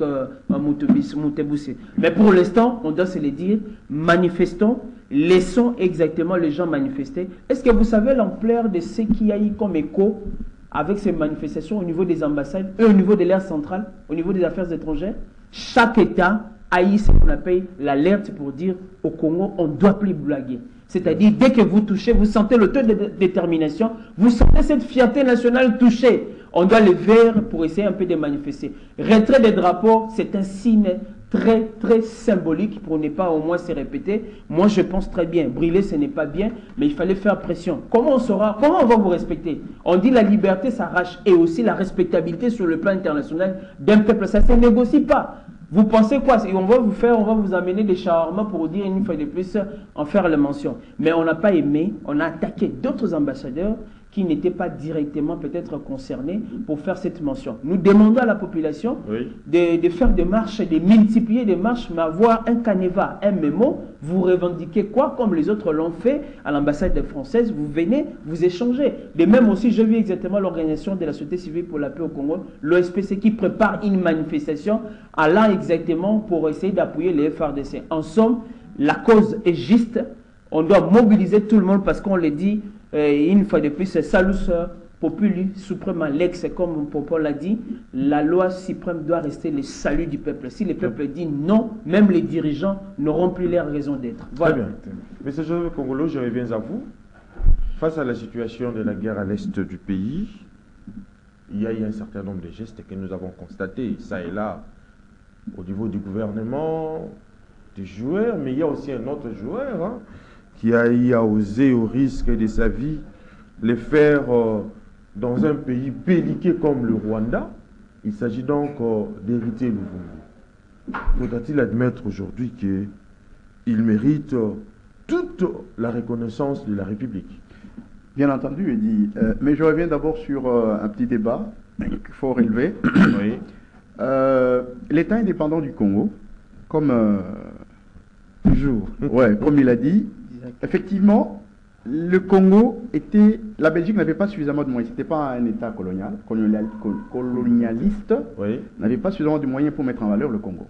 [SPEAKER 5] Mutebousse. Mais pour l'instant, on doit se le dire, manifestons, laissons exactement les gens manifester. Est-ce que vous savez l'ampleur de ce qu'il y a eu comme écho avec ces manifestations au niveau des ambassades et au niveau de l'aire centrale, au niveau des affaires étrangères? Chaque État a eu ce qu'on appelle l'alerte pour dire au Congo, on ne doit plus blaguer. C'est-à-dire, dès que vous touchez, vous sentez le taux de détermination, vous sentez cette fierté nationale touchée. On doit le faire pour essayer un peu de manifester. Retrait des drapeaux, c'est un signe très, très symbolique pour ne pas au moins se répéter. Moi, je pense très bien. Brûler, ce n'est pas bien, mais il fallait faire pression. Comment on va vous respecter? On dit la liberté s'arrache et aussi la respectabilité sur le plan international d'un peuple. Ça ne se négocie pas. Vous pensez quoi? On va vous amener des shawarma pour dire une fois de plus, en faire la mention. Mais on n'a pas aimé, on a attaqué d'autres ambassadeurs qui n'étaient pas directement peut-être concernés pour faire cette mention. Nous demandons à la population de faire des marches, de multiplier des marches, mais avoir un canevas, un mémo. Vous revendiquez quoi comme les autres l'ont fait à l'ambassade française? Vous venez, vous échangez. De même aussi, je vis exactement l'organisation de la société civile pour la paix au Congo, l'OSPC, qui prépare une manifestation allant exactement pour essayer d'appuyer les FRDC. En somme, la cause est juste. On doit mobiliser tout le monde parce qu'on le dit, une fois de plus, salus populi suprême lex, comme Popo l'a dit, la loi suprême doit rester le salut du peuple. Si le peuple dit non, même les dirigeants n'auront plus leur raison d'être. Voilà.
[SPEAKER 1] Très bien. Monsieur Joseph Kongolo, je reviens à vous. Face à la situation de la guerre à l'est du pays, il y a eu un certain nombre de gestes que nous avons constatés, ça et là, au niveau du gouvernement, des joueurs, mais il y a aussi un autre joueur qui a osé, au risque de sa vie, les faire dans un pays belliqué comme le Rwanda. Il s'agit donc d'hériter Luvungi. Faudra-t-il admettre aujourd'hui qu'il mérite toute la reconnaissance de la République?
[SPEAKER 2] Bien entendu, Eddy. Mais je reviens d'abord sur un petit débat qu'il faut relever.
[SPEAKER 1] Oui.
[SPEAKER 2] L'État indépendant du Congo, comme toujours, comme il a dit, effectivement, le Congo était... La Belgique n'avait pas suffisamment de moyens. Ce n'était pas un État colonialiste.
[SPEAKER 1] Oui.
[SPEAKER 2] N'avait pas suffisamment de moyens pour mettre en valeur le Congo.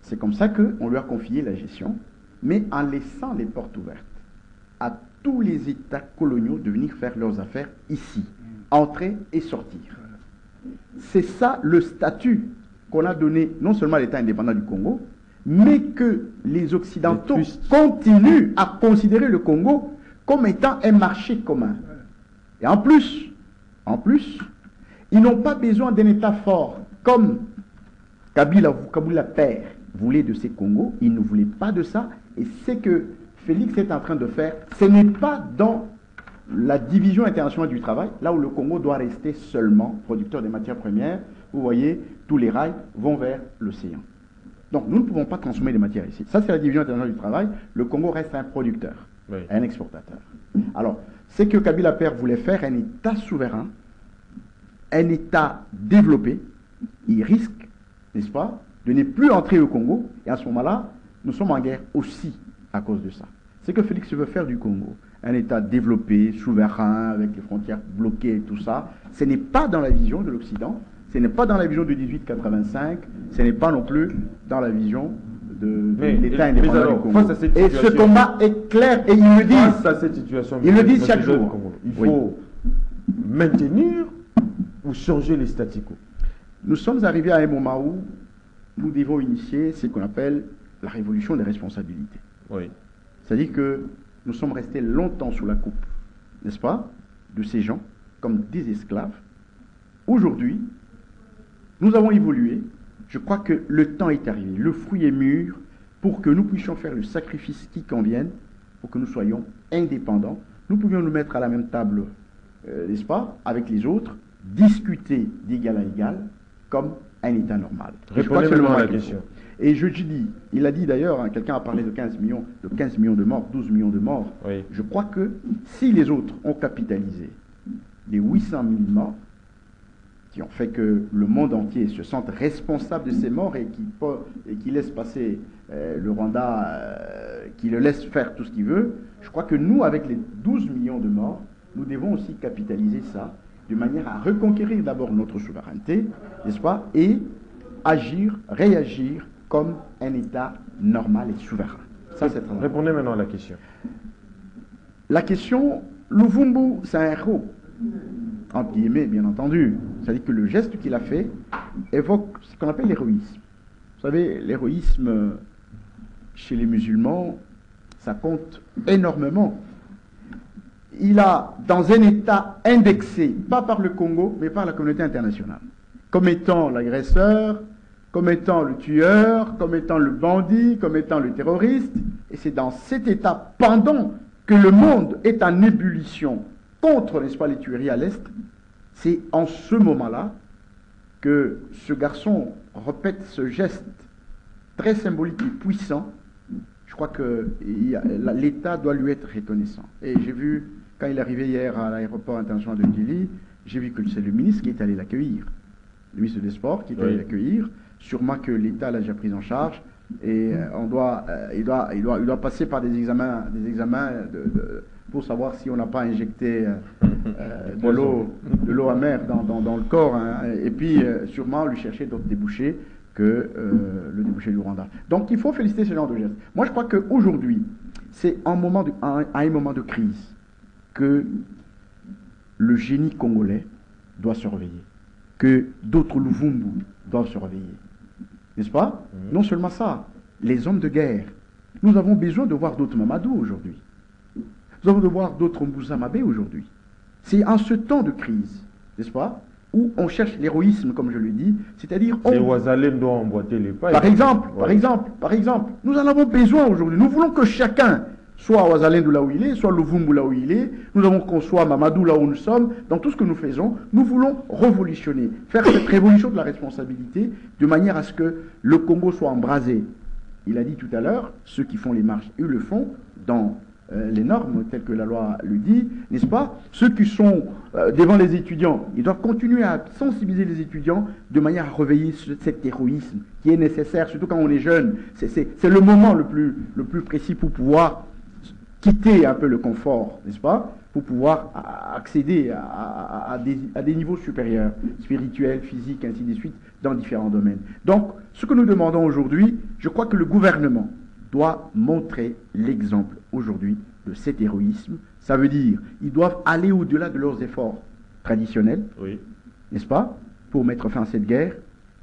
[SPEAKER 2] C'est comme ça qu'on lui a confié la gestion, mais en laissant les portes ouvertes à tous les États coloniaux de venir faire leurs affaires ici, entrer et sortir. C'est ça le statut qu'on a donné non seulement à l'État indépendant du Congo, mais que les Occidentaux continuent à considérer le Congo comme étant un marché commun. Et en plus, ils n'ont pas besoin d'un État fort, comme Kabila père voulait de ces Congos, il ne voulait pas de ça, et c'est que Félix est en train de faire, ce n'est pas dans la division internationale du travail, là où le Congo doit rester seulement producteur des matières premières. Vous voyez, tous les rails vont vers l'océan. Donc nous ne pouvons pas consommer des matières ici. Ça, c'est la division internationale du travail. Le Congo reste un producteur, oui, un exportateur. Alors, c'est que Kabila père voulait faire un État souverain, un État développé. Il risque, n'est-ce pas, de ne plus entrer au Congo. Et à ce moment-là, nous sommes en guerre aussi à cause de ça. C'est que Félix veut faire du Congo un État développé, souverain, avec les frontières bloquées et tout ça. Ce n'est pas dans la vision de l'Occident, ce n'est pas dans la vision de 1885, ce n'est pas non plus dans la vision de l'État indépendant du Congo. Et ce combat est clair, et ils le disent.
[SPEAKER 1] Face à cette situation,
[SPEAKER 2] ils le disent chaque jour.
[SPEAKER 1] Il faut maintenir ou changer les statu quo.
[SPEAKER 2] Nous sommes arrivés à un moment où nous devons initier ce qu'on appelle la révolution des responsabilités.
[SPEAKER 1] Oui.
[SPEAKER 2] C'est-à-dire que nous sommes restés longtemps sous la coupe, n'est-ce pas, de ces gens, comme des esclaves. Aujourd'hui, nous avons évolué. Je crois que le temps est arrivé. Le fruit est mûr pour que nous puissions faire le sacrifice qui convienne, pour que nous soyons indépendants. Nous pouvions nous mettre à la même table, n'est-ce pas, avec les autres, discuter d'égal à égal, comme un État normal.
[SPEAKER 1] Répondez maintenant à la question.
[SPEAKER 2] Et je dis, il a dit d'ailleurs, hein, quelqu'un a parlé de 15 millions de morts, 12 millions de morts.
[SPEAKER 1] Oui.
[SPEAKER 2] Je crois que si les autres ont capitalisé les 800 000 morts, qui ont fait que le monde entier se sente responsable de ces morts et qui laisse passer le Rwanda, qui le laisse faire tout ce qu'il veut, je crois que nous, avec les 12 millions de morts, nous devons aussi capitaliser ça de manière à reconquérir d'abord notre souveraineté, n'est-ce pas, et agir, réagir comme un État normal et souverain. Ça, c'est très
[SPEAKER 1] Répondez maintenant à la question.
[SPEAKER 2] La question, Luvumbu, c'est un héros, entre guillemets, bien entendu. C'est-à-dire que le geste qu'il a fait évoque ce qu'on appelle l'héroïsme. Vous savez, l'héroïsme, chez les musulmans, ça compte énormément. Il a, dans un État indexé, pas par le Congo, mais par la communauté internationale, comme étant l'agresseur, comme étant le tueur, comme étant le bandit, comme étant le terroriste. Et c'est dans cet État, pendant que le monde est en ébullition contre, n'est-ce pas, les tueries à l'Est, c'est en ce moment-là que ce garçon répète ce geste très symbolique et puissant. Je crois que l'État doit lui être reconnaissant. Et j'ai vu, quand il est arrivé hier à l'aéroport international de Dili, j'ai vu que c'est le ministre qui est allé l'accueillir. Le ministre des Sports qui est allé l'accueillir. Sûrement que l'État l'a déjà pris en charge. Et il doit passer par des examens pour savoir si on n'a pas injecté de l'eau amère dans le corps. Hein, et puis, sûrement, lui chercher d'autres débouchés que le débouché du Rwanda. Donc, il faut féliciter ce genre de geste. Moi, je crois qu'aujourd'hui, c'est à un moment de crise que le génie congolais doit se réveiller, que d'autres Luvumbu doivent se réveiller. N'est-ce pas? Non seulement ça, les hommes de guerre. Nous avons besoin de voir d'autres Mamadou aujourd'hui. Nous avons besoin de voir d'autres Mbuzamabe aujourd'hui. C'est en ce temps de crise, n'est-ce pas, où on cherche l'héroïsme, comme je le dis, c'est-à-dire...
[SPEAKER 1] Les Ouazalènes doivent emboîter les pailles.
[SPEAKER 2] Par exemple, nous en avons besoin aujourd'hui. Nous voulons que chacun, soit Ouazalène là où il est, soit Luvumbu là où il est, nous avons qu'on soit Mamadou là où nous sommes. Dans tout ce que nous faisons, nous voulons révolutionner, faire cette révolution de la responsabilité, de manière à ce que le Congo soit embrasé. Il a dit tout à l'heure, ceux qui font les marches, ils le font dans les normes telles que la loi le dit, n'est-ce pas? Ceux qui sont devant les étudiants, ils doivent continuer à sensibiliser les étudiants de manière à réveiller cet héroïsme qui est nécessaire, surtout quand on est jeune. C'est le moment le plus précis pour pouvoir quitter un peu le confort, n'est-ce pas, pour pouvoir accéder à des niveaux supérieurs, spirituels, physiques, ainsi de suite, dans différents domaines. Donc, ce que nous demandons aujourd'hui, je crois que le gouvernement doit montrer l'exemple aujourd'hui de cet héroïsme. Ça veut dire ils doivent aller au-delà de leurs efforts traditionnels, oui, n'est-ce pas, pour mettre fin à cette guerre.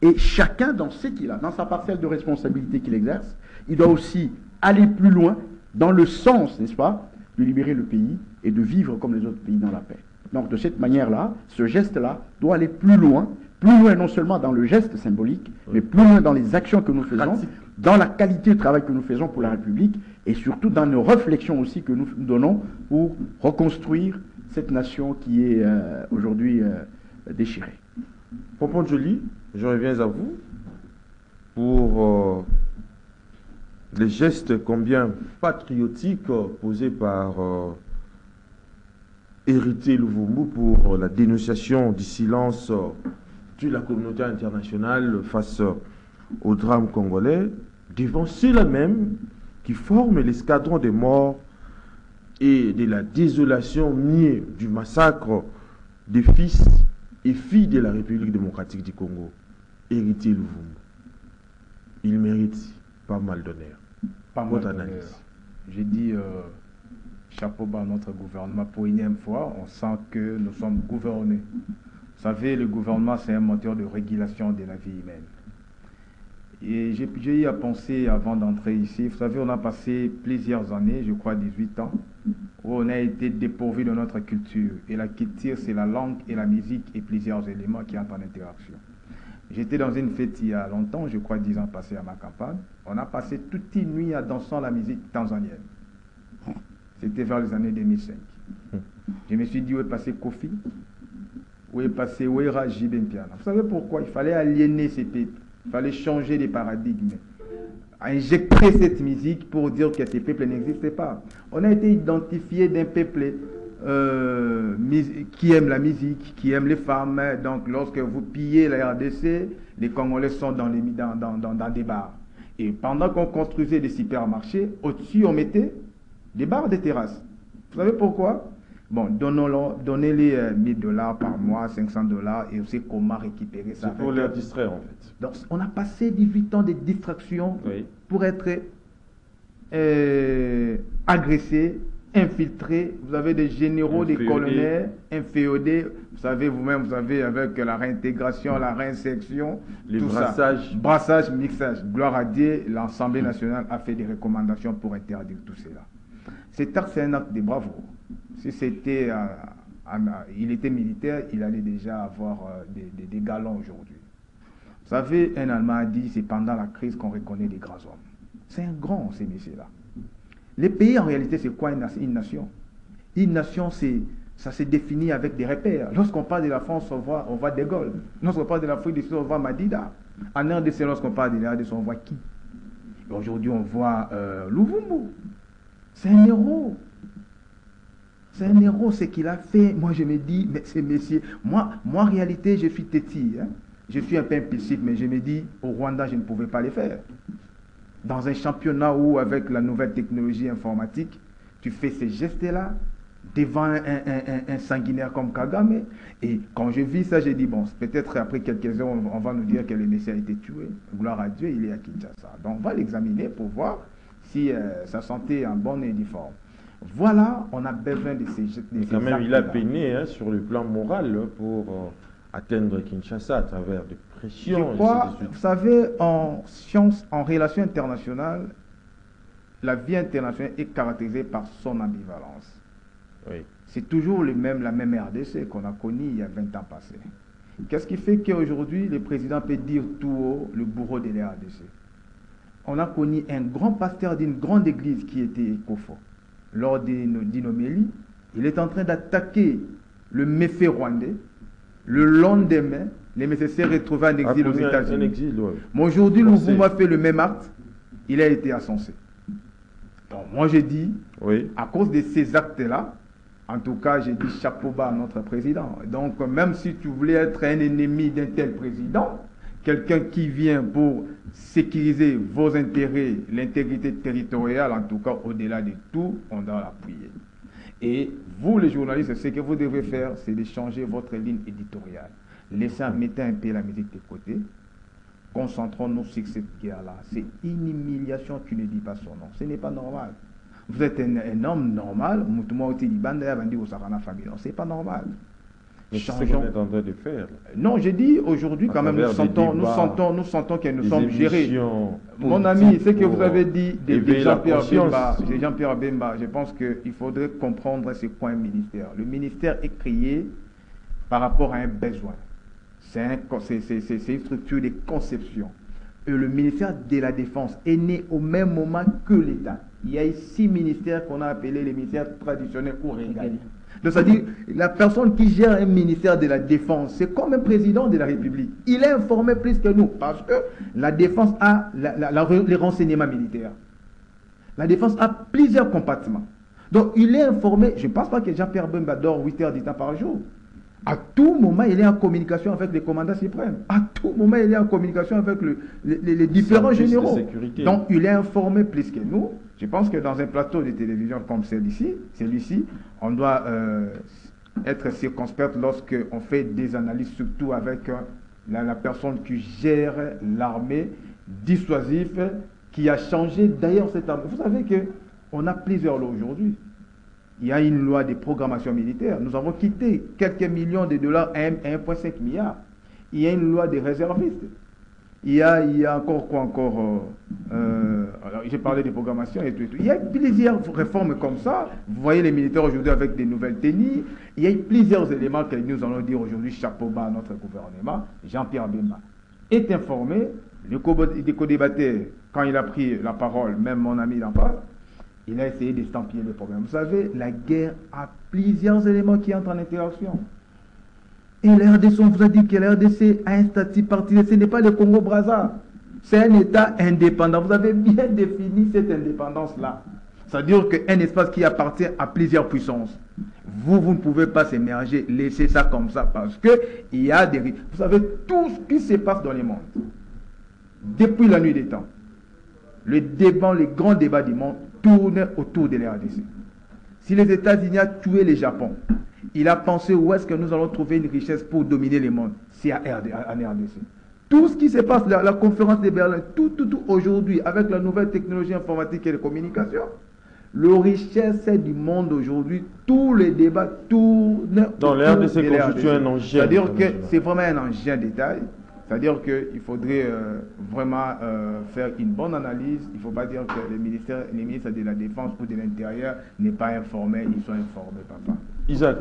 [SPEAKER 2] Et chacun, dans ce qu'il a, dans sa parcelle de responsabilité qu'il exerce, il doit aussi aller plus loin dans le sens, n'est-ce pas, de libérer le pays et de vivre comme les autres pays dans la paix. Donc de cette manière-là, ce geste-là doit aller plus loin non seulement dans le geste symbolique, oui, mais plus loin dans les actions que nous faisons, dans la qualité de travail que nous faisons pour la République, et surtout dans nos réflexions aussi que nous donnons pour reconstruire cette nation qui est aujourd'hui déchirée.
[SPEAKER 1] Pompon Joly, je reviens à vous pour les gestes combien patriotiques posés par Héritier Luvumbu pour la dénonciation du silence de la communauté internationale face au drame congolais, devant ceux-là même qui forment l'escadron des morts et de la désolation niée du massacre des fils et filles de la République démocratique du Congo. Héritier Luvumbu, il mérite pas mal d'honneur.
[SPEAKER 3] Pas mal d'honneur. J'ai dit chapeau bas à notre gouvernement pour une énième fois. On sent que nous sommes gouvernés. Vous savez, le gouvernement, c'est un moteur de régulation de la vie humaine. Et j'ai eu à penser avant d'entrer ici. Vous savez, on a passé plusieurs années, je crois 18 ans, où on a été dépourvu de notre culture. Et la culture, c'est la langue et la musique et plusieurs éléments qui entrent en interaction. J'étais dans une fête il y a longtemps, je crois 10 ans passés à ma campagne. On a passé toute une nuit à danser la musique tanzanienne. C'était vers les années 2005. Je me suis dit, où est passé Kofi? Où est passé Ouera Jibempiana? Vous savez pourquoi? Il fallait aliéner ces peuples. Il fallait changer les paradigmes. Injecter cette musique pour dire que ces peuples n'existaient pas. On a été identifié d'un peuple qui aime la musique, qui aime les femmes. Donc lorsque vous pillez la RDC, les Congolais sont dans des bars. Et pendant qu'on construisait des supermarchés, au-dessus on mettait des bars, des terrasses. Vous savez pourquoi? Bon, donnez-les $1000 par mois, $500, et on sait comment récupérer ça.
[SPEAKER 1] C'est pour les distraire en fait.
[SPEAKER 3] Donc, on a passé 18 ans de distraction, oui, pour être agressé, infiltré. Vous avez des généraux, des colonels, inféodés. Vous savez vous-même, vous avez avec la réintégration, la réinsertion,
[SPEAKER 1] les
[SPEAKER 3] tout
[SPEAKER 1] brassages.
[SPEAKER 3] Ça. Brassage, mixage. Gloire à Dieu, l'Assemblée nationale a fait des recommandations pour interdire tout cela. Cet acte, c'est un acte de bravoure. Si c'était, il était militaire, il allait déjà avoir des galons aujourd'hui. Vous savez, un Allemand a dit, c'est pendant la crise qu'on reconnaît les grands hommes. C'est un grand, ces messieurs-là. Les pays, en réalité, c'est quoi une nation? Une nation, ça se définit avec des repères. Lorsqu'on parle de la France, on voit De Gaulle. Lorsqu'on parle de l'Afrique du Sud, on voit Madida. En RDC, lorsqu'on parle de l'RDC, on voit qui? Aujourd'hui, on voit Luvumbu. C'est un héros. C'est un héros, ce qu'il a fait. Moi, je me dis, mais ces messieurs, moi, en réalité, je suis têtu. Hein? Je suis un peu impulsif, mais je me dis, au Rwanda, je ne pouvais pas les faire. Dans un championnat où, avec la nouvelle technologie informatique, tu fais ces gestes-là devant un sanguinaire comme Kagame. Et quand je vis ça, j'ai dit, bon, peut-être après quelques heures, on va nous dire que le Messie a été tué. Gloire à Dieu, il est à Kinshasa. Donc, on va l'examiner pour voir si sa santé est en bonne et due forme. Voilà, on a besoin de ces gestes.
[SPEAKER 1] Quand même, il a peiné sur le plan moral pour atteindre Kinshasa à travers des pressions.
[SPEAKER 3] Je crois, vous savez, en science, en relations internationales, la vie internationale est caractérisée par son ambivalence. Oui. C'est toujours la même RDC qu'on a connue il y a 20 ans passés. Qu'est-ce qui fait qu'aujourd'hui, le président peut dire tout haut le bourreau de la RDC? On a connu un grand pasteur d'une grande église qui était Kofo. Lors d'une homélie, il est en train d'attaquer le méfait rwandais. Le lendemain, les méfaits s'est retrouvé en exil aux États-Unis. Ouais. Mais aujourd'hui, Luvumbu a fait le même acte. Il a été ascensé. Donc moi, je dis, oui, à cause de ces actes-là, en tout cas, j'ai dit chapeau bas à notre président. Donc, même si tu voulais être un ennemi d'un tel président, quelqu'un qui vient pour sécuriser vos intérêts, l'intégrité territoriale, en tout cas au-delà de tout, on doit l'appuyer. Et vous, les journalistes, ce que vous devez faire, c'est de changer votre ligne éditoriale. Mettez un peu la musique de côté. Concentrons-nous sur cette guerre-là. C'est une humiliation, tu ne dis pas son nom. Ce n'est pas normal. Vous êtes un homme normal. C'est pas normal.
[SPEAKER 1] Mais c'est ce qu'on est en train de faire.
[SPEAKER 3] Non, j'ai dit aujourd'hui quand même, nous sentons que nous sommes gérés. Mon ami, ce que vous avez dit de Jean-Pierre Bemba, je pense qu'il faudrait comprendre c'est quoi un ministère. Le ministère est créé par rapport à un besoin. C'est une structure de conception. Et le ministère de la Défense est né au même moment que l'État. Il y a 6 ministères qu'on a appelés les ministères traditionnels ou régaliens. Donc, c'est-à-dire, la personne qui gère un ministère de la Défense, c'est comme un président de la République. Il est informé plus que nous, parce que la Défense a les renseignements militaires. La Défense a plusieurs compartiments. Donc, il est informé. Je ne pense pas que Jean-Pierre Bemba dort 8 heures du temps par jour. À tout moment, il est en communication avec les commandants suprêmes. À tout moment, il est en communication avec les différents généraux. Donc, il est informé plus que nous. Je pense que dans un plateau de télévision comme celui-ci, on doit être circonspect lorsqu'on fait des analyses, surtout avec la personne qui gère l'armée, dissuasif, qui a changé d'ailleurs cette armée. Vous savez qu'on a plusieurs lois aujourd'hui. Il y a une loi de programmation militaire. Nous avons quitté quelques millions de dollars à 1,5 milliard. Il y a une loi des réservistes. Il y a encore quoi encore j'ai parlé de programmation et tout. Il y a plusieurs réformes comme ça. Vous voyez les militaires aujourd'hui avec des nouvelles tenues. Il y a plusieurs éléments que nous allons dire aujourd'hui, chapeau bas à notre gouvernement. Jean-Pierre Bemba est informé. Le co-débatteur, quand il a pris la parole, même mon ami d'en face, il a essayé d'estampiller le problème. Vous savez, la guerre a plusieurs éléments qui entrent en interaction. Et la RDC, on vous a dit que la RDC a un statut particulier. Ce n'est pas le Congo-Brazza. C'est un État indépendant. Vous avez bien défini cette indépendance-là. C'est-à-dire qu'un espace qui appartient à plusieurs puissances. Vous ne pouvez pas s'émerger, laisser ça comme ça, parce qu'il y a des... Vous savez, tout ce qui se passe dans le monde, depuis la nuit des temps, les grands débats du monde tournent autour de la RDC. Si les États-Unis ont tué le Japon, il a pensé où est-ce que nous allons trouver une richesse pour dominer le monde. C'est en RDC. Tout ce qui se passe, la conférence de Berlin, tout aujourd'hui, avec la nouvelle technologie informatique et de communication, le richesse du monde aujourd'hui, tous les débats tournent
[SPEAKER 1] dans la RDC constitue un engin.
[SPEAKER 3] C'est-à-dire que c'est vraiment un engin détail. C'est-à-dire qu'il faudrait vraiment faire une bonne analyse. Il ne faut pas dire que les ministres de la Défense ou de l'Intérieur n'est pas informés. Ils sont informés, papa.
[SPEAKER 1] Isaac,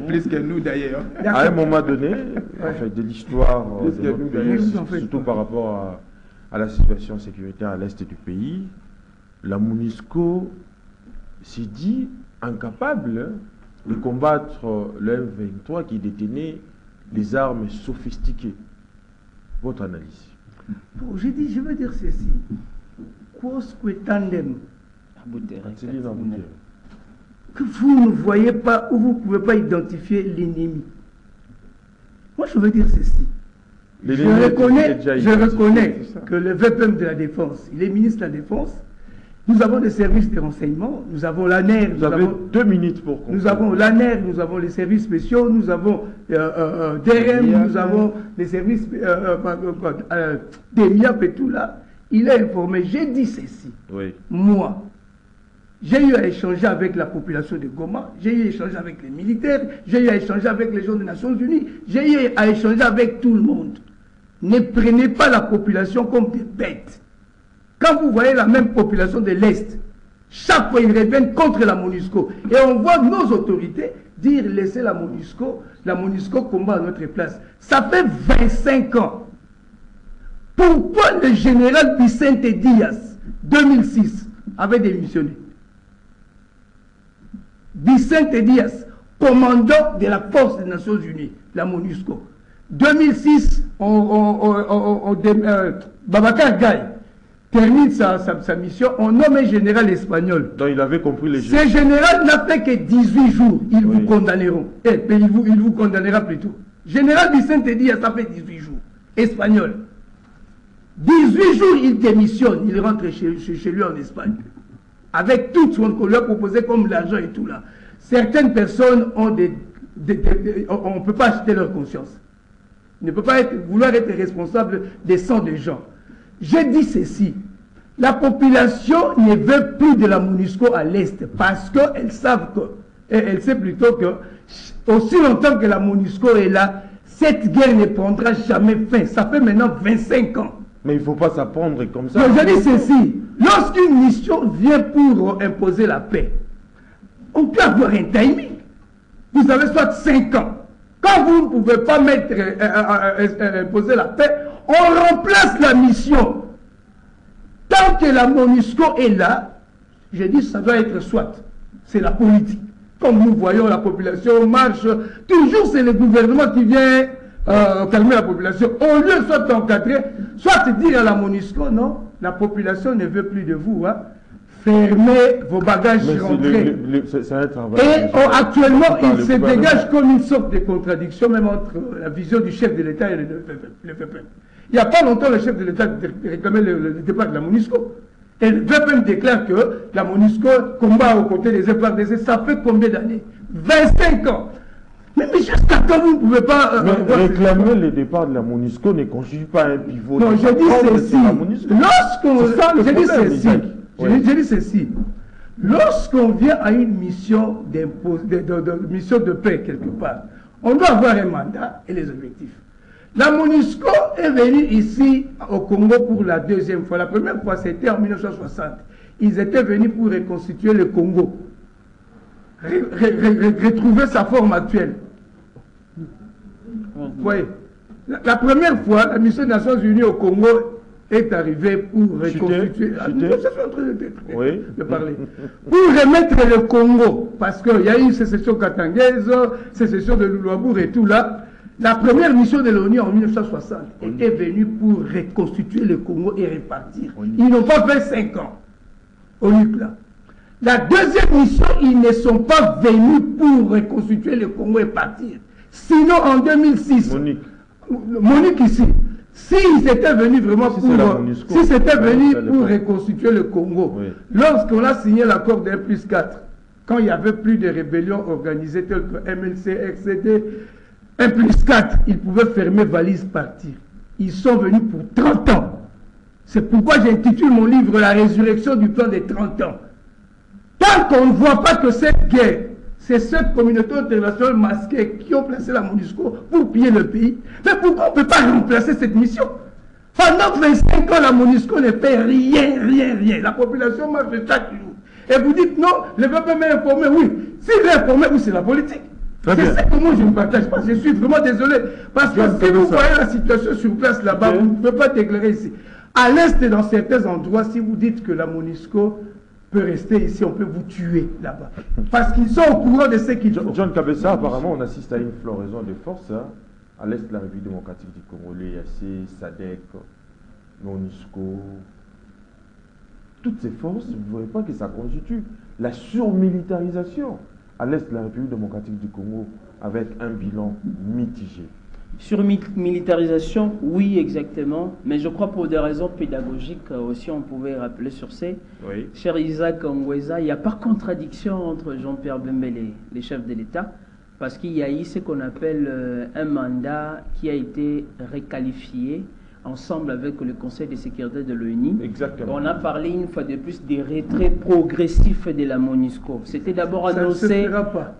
[SPEAKER 3] plus que nous d'ailleurs.
[SPEAKER 1] À un moment donné, en fait, de l'histoire de notre pays, surtout par rapport à la situation sécuritaire à l'est du pays, la MONUSCO s'est dit incapable de combattre le M23 qui détenait les armes sophistiquées. Votre analyse?
[SPEAKER 4] Bon, je veux dire ceci. Quosque tandem, que vous ne voyez pas ou vous ne pouvez pas identifier l'ennemi. Moi, je veux dire ceci. Je reconnais que le VPM de la Défense, il est ministre de la Défense. Nous avons des services de renseignement, nous avons l'ANER.
[SPEAKER 1] Vous avez 2 minutes pour conclure.
[SPEAKER 4] Nous avons l'ANER, nous avons les services spéciaux, nous avons DRM, nous avons les services DEMIAP et tout là. Il est informé. J'ai dit ceci.
[SPEAKER 1] Oui.
[SPEAKER 4] Moi, j'ai eu à échanger avec la population de Goma, j'ai eu à échanger avec les militaires, j'ai eu à échanger avec les gens des Nations Unies, j'ai eu à échanger avec tout le monde. Ne prenez pas la population comme des bêtes. Quand vous voyez la même population de l'Est, chaque fois ils reviennent contre la MONUSCO. Et on voit nos autorités dire laissez la MONUSCO combat à notre place. Ça fait 25 ans. Pourquoi le général Vicente Diaz, 2006, avait démissionné? Vicente Diaz, commandant de la force des Nations Unies, la MONUSCO. 2006, Babacar Gaye termine sa mission, on nomme un général espagnol.
[SPEAKER 1] Donc il avait compris les
[SPEAKER 4] jeux. Ce général n'a fait que 18 jours, ils vous condamneront. Ils vous condamnera plutôt. Général Vicente dit, ça fait 18 jours. Espagnol. 18 jours, il démissionne. Il rentre chez lui en Espagne. Avec tout ce qu'on lui a proposé comme l'argent et tout là. Certaines personnes ont on ne peut pas acheter leur conscience. On ne peut pas vouloir être responsable des sangs des gens. J'ai dit ceci. La population ne veut plus de la MONUSCO à l'Est parce qu'elles savent que, elle sait plutôt que, aussi longtemps que la MONUSCO est là, cette guerre ne prendra jamais fin. Ça fait maintenant 25 ans.
[SPEAKER 1] Mais il ne faut pas s'apprendre comme ça.
[SPEAKER 4] Je dis ceci. Lorsqu'une mission vient pour imposer la paix, on peut avoir un timing. Vous avez soit 5 ans. Quand vous ne pouvez pas imposer la paix, on remplace la mission. Tant que la MONUSCO est là, je dis ça doit être soit. C'est la politique. Comme nous voyons la population marche, toujours c'est le gouvernement qui vient calmer la population. Au lieu soit d'encadrer, soit dire à la MONUSCO, non, la population ne veut plus de vous. Hein. Fermez vos bagages, rentrez.
[SPEAKER 1] C'est un travail.
[SPEAKER 4] Et actuellement, il se dégage comme une sorte de contradiction, même entre la vision du chef de l'État et le FPM. Il n'y a pas longtemps, le chef de l'État réclamait le départ de la MONUSCO. Et le FPM déclare que la MONUSCO combat aux côtés des FARDC. Ça fait combien d'années? 25 ans. Mais jusqu'à quand vous ne pouvez pas...
[SPEAKER 1] réclamer le départ de la MONUSCO ne constitue pas un pivot.
[SPEAKER 4] Non, je dis ceci. Je dis ceci. Lorsqu'on vient à une mission mission de paix quelque part, on doit avoir un mandat et les objectifs. La MONUSCO est venue ici au Congo pour la deuxième fois. La première fois, c'était en 1960. Ils étaient venus pour reconstituer le Congo. Retrouver sa forme actuelle. Vous voyez, la première fois, la mission des Nations Unies au Congo est arrivée pour reconstituer. Je suis en train de parler. Pour remettre le Congo, parce qu'il y a eu une sécession katangaise, sécession de Luluabour et tout là. La première mission de l'ONU en 1960 était venue pour reconstituer le Congo et repartir. Ils n'ont pas fait 5 ans. ONU là. La deuxième mission, ils ne sont pas venus pour reconstituer le Congo et partir. Sinon, en 2006, Monique ici, s'ils étaient venus vraiment si c'était venu pour reconstituer le Congo, lorsqu'on a signé l'accord de 1+4, quand il n'y avait plus de rébellions organisées telles que MLC, XCD, 1+4, ils pouvaient fermer valise, partir. Ils sont venus pour 30 ans. C'est pourquoi j'intitule mon livre La résurrection du plan des 30 ans. Tant qu'on ne voit pas que cette guerre, c'est cette communauté internationale masquée qui ont placé la MONUSCO pour piller le pays, mais pourquoi on ne peut pas remplacer cette mission? Pendant 25 ans, la MONUSCO ne fait rien. La population marche chaque jour. Et vous dites non, le peuple m'est informé, oui. S'il est informé, oui, c'est la politique. C'est ça que moi je ne partage pas. Je suis vraiment désolé. Parce que si vous voyez la situation sur place là-bas, vous ne pouvez pas t'éclairer ici. À l'Est, dans certains endroits, si vous dites que la MONUSCO peut rester ici, on peut vous tuer là-bas. Parce qu'ils sont au courant de ce qu'ils font.
[SPEAKER 1] John Kabessa, apparemment, on assiste à une floraison de forces hein, à l'Est de la République démocratique du Congo, l'EAC, SADC, MONUSCO. Toutes ces forces, vous ne voyez pas que ça constitue la surmilitarisation à l'Est de la République démocratique du Congo avec un bilan mitigé.
[SPEAKER 5] Sur militarisation, oui, exactement. Mais je crois pour des raisons pédagogiques aussi, on pouvait rappeler sur ces. Oui. Cher Isaac Ngweza, il n'y a pas contradiction entre Jean-Pierre Bemba et les chefs de l'État, parce qu'il y a eu ce qu'on appelle un mandat qui a été requalifié ensemble avec le Conseil de sécurité de l'ONU.
[SPEAKER 1] Exactement.
[SPEAKER 5] On a parlé une fois de plus des retraits progressifs de la MONUSCO. C'était d'abord annoncé,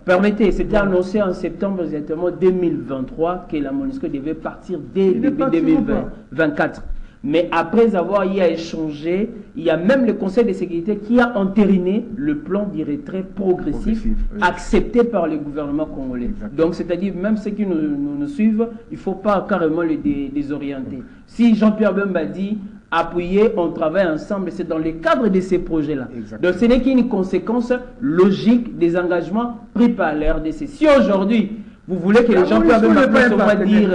[SPEAKER 5] permettez, c'était annoncé en septembre exactement 2023 que la MONUSCO devait partir dès début 2024. Mais après avoir y à échanger, il y a même le Conseil de sécurité qui a entériné le plan de retrait progressif accepté par le gouvernement congolais. Exactement. Donc, c'est-à-dire, même ceux qui nous suivent, il ne faut pas carrément les désorienter. Si Jean-Pierre Bemba dit appuyer, on travaille ensemble, c'est dans le cadre de ces projets-là. Donc, ce n'est qu'une conséquence logique des engagements pris par la RDC. Si aujourd'hui, Vous voulez que les gens puissent dire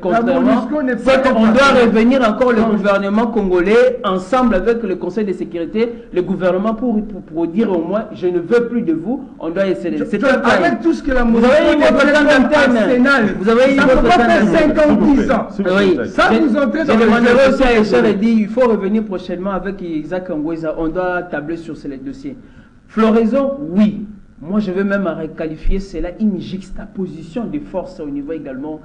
[SPEAKER 5] contrairement, c'est qu'on doit revenir encore le gouvernement congolais ensemble avec le Conseil de sécurité, le gouvernement pour dire au moins je ne veux plus de vous, on doit essayer.
[SPEAKER 4] Avec tout ce que la
[SPEAKER 5] vous avez eu votre temps d'antenne. Vous avez eu votre temps d'antenne.
[SPEAKER 4] 5 ans, 10 ans.
[SPEAKER 5] Oui.
[SPEAKER 4] Ça vous entrez dans
[SPEAKER 5] le demanderai aussi à Echar et dit il faut revenir prochainement avec Isaac Ngweza. On doit tabler sur ce dossier. Floraison, oui. Moi, je veux même requalifier cela une juxtaposition des forces au niveau également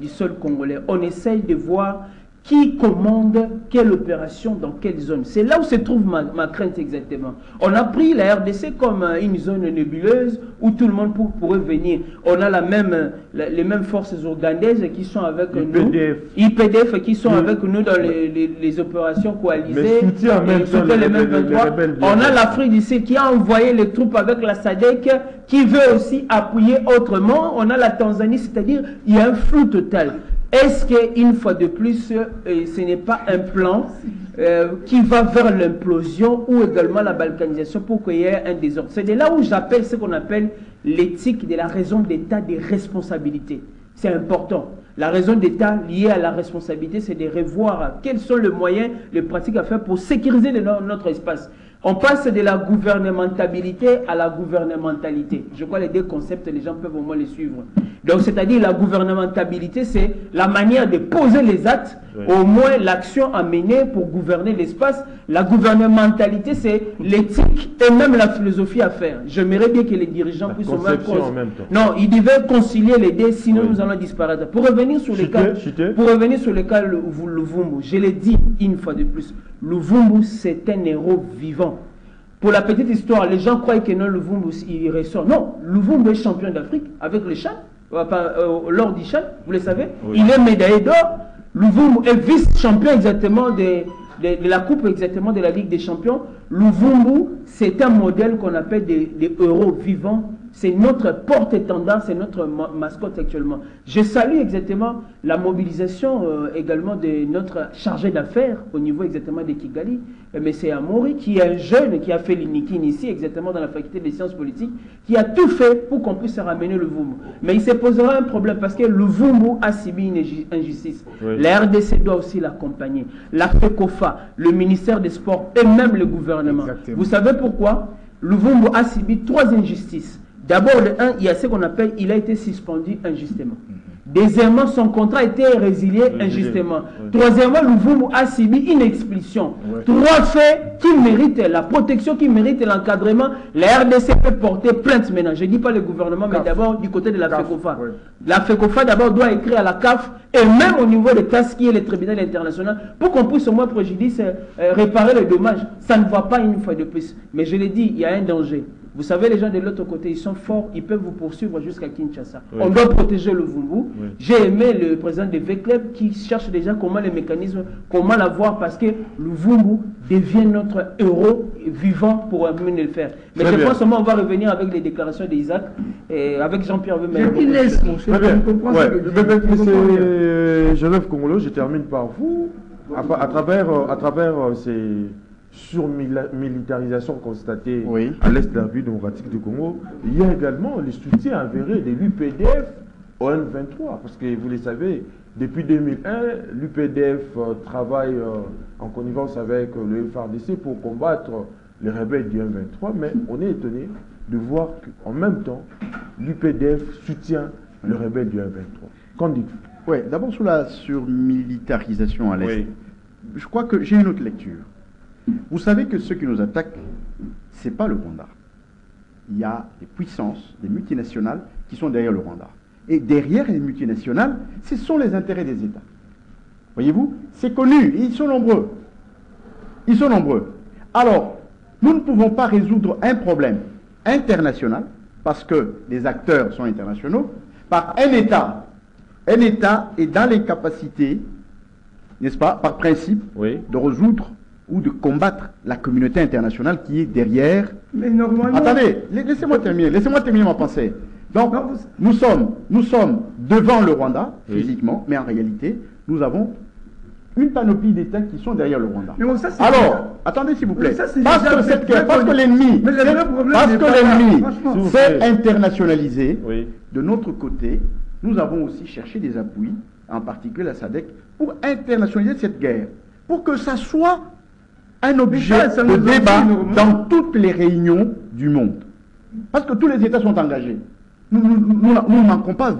[SPEAKER 5] du sol congolais. On essaye de voir qui commande quelle opération dans quelle zone. C'est là où se trouve ma crainte exactement. On a pris la RDC comme une zone nébuleuse où tout le monde pourrait venir. On a les mêmes forces ougandaises qui sont avec nous. IPDF qui sont avec nous dans les opérations coalisées. Les mêmes 23. On a l'Afrique du Sud qui a envoyé les troupes avec la SADC qui veut aussi appuyer autrement. On a la Tanzanie, c'est-à-dire il y a un flou total. Est-ce qu'une fois de plus, ce n'est pas un plan qui va vers l'implosion ou également la balkanisation pour qu'il y ait un désordre? C'est de là où j'appelle ce qu'on appelle l'éthique de la raison d'État des responsabilités. C'est important. La raison d'État liée à la responsabilité, c'est de revoir quels sont les moyens, les pratiques à faire pour sécuriser notre espace. On passe de la gouvernementabilité à la gouvernementalité. Je crois que les deux concepts, les gens peuvent au moins les suivre. Donc, c'est-à-dire la gouvernementabilité, c'est la manière de poser les actes, au moins l'action à mener pour gouverner l'espace. La gouvernementalité, c'est l'éthique et même la philosophie à faire. J'aimerais bien que les dirigeants puissent au moins... Non, ils devaient concilier les deux, sinon nous allons disparaître. Pour revenir sur les cas Luvumbu, je l'ai dit une fois de plus, Luvumbu, c'est un héros vivant. Pour la petite histoire, les gens croient que non, Luvumbu, il ressort. Non, Luvumbu est champion d'Afrique avec le Chan, lors du Chan, vous le savez. Oui. Il est médaillé d'or. Luvumbu est vice-champion exactement de la coupe exactement de la Ligue des Champions. Luvumbu, c'est un modèle qu'on appelle des héros vivants. C'est notre porte-étendard, c'est notre mascotte actuellement. Je salue exactement la mobilisation également de notre chargé d'affaires au niveau exactement de Kigali, M. Amori, qui est un jeune qui a fait l'INIKIN ici, exactement dans la faculté des sciences politiques, qui a tout fait pour qu'on puisse ramener le Luvumbu. Mais il se posera un problème parce que le Luvumbu a subi une injustice. Oui. La RDC doit aussi l'accompagner. La FECOFA, le ministère des Sports et même le gouvernement. Exactement. Vous savez pourquoi? Luvumbu a subi 3 injustices. D'abord, le 1, il y a ce qu'on appelle, il a été suspendu injustement. Deuxièmement, son contrat a été résilié injustement. Troisièmement, Luvumbu a subi une expulsion. 3 faits qui méritent la protection, qui méritent l'encadrement. La RDC peut porter plainte maintenant. Je ne dis pas le gouvernement, mais d'abord du côté de la FECOFA. La FECOFA d'abord doit écrire à la CAF et même au niveau de TAS qui est le tribunal international pour qu'on puisse au moins préjudice réparer les dommages. Ça ne va pas une fois de plus. Mais je l'ai dit, il y a un danger. Vous savez, les gens de l'autre côté, ils sont forts, ils peuvent vous poursuivre jusqu'à Kinshasa. Oui. On doit protéger le Luvumbu. Oui. J'ai aimé le président de VClub qui cherche déjà comment les mécanismes, comment l'avoir, parce que le Luvumbu devient notre héros vivant pour mener le faire. Mais je pense qu'on va revenir avec les déclarations d'Isaac et avec Jean-Pierre Vemel.
[SPEAKER 1] Il laisse mon cher. Monsieur Genève Congolo, je termine par vous. À travers ces surmilitarisation constatée à l'est de la République démocratique du Congo, il y a également le soutien avéré de l'UPDF au M23. Parce que vous le savez, depuis 2001, l'UPDF travaille en connivence avec le FARDC pour combattre les rebelles du M23, mais on est étonné de voir qu'en même temps, l'UPDF soutient le rebelle du M23. Qu'en dites-vous?
[SPEAKER 2] Oui, d'abord sur la surmilitarisation à l'est, je crois que j'ai une autre lecture. Vous savez que ceux qui nous attaquent, ce n'est pas le Rwanda. Il y a des puissances, des multinationales qui sont derrière le Rwanda. Et derrière les multinationales, ce sont les intérêts des États. Voyez-vous? C'est connu, ils sont nombreux. Ils sont nombreux. Alors, nous ne pouvons pas résoudre un problème international, parce que les acteurs sont internationaux, par un État. Un État est dans les capacités, n'est-ce pas, par principe, de résoudre ou de combattre la communauté internationale qui est derrière.
[SPEAKER 4] Mais normalement...
[SPEAKER 2] Attendez, laissez-moi terminer ma pensée. Donc, nous sommes devant le Rwanda, physiquement, mais en réalité, nous avons une panoplie d'États qui sont derrière le Rwanda.
[SPEAKER 4] Mais bon, ça,
[SPEAKER 2] attendez s'il vous plaît.
[SPEAKER 4] Ça,
[SPEAKER 2] parce que l'ennemi s'est internationalisé, de notre côté, nous avons aussi cherché des appuis, en particulier la SADC, pour internationaliser cette guerre, pour que ça soit un objet de débat dans toutes les réunions du monde. Parce que tous les États sont engagés. Nous ne manquons pas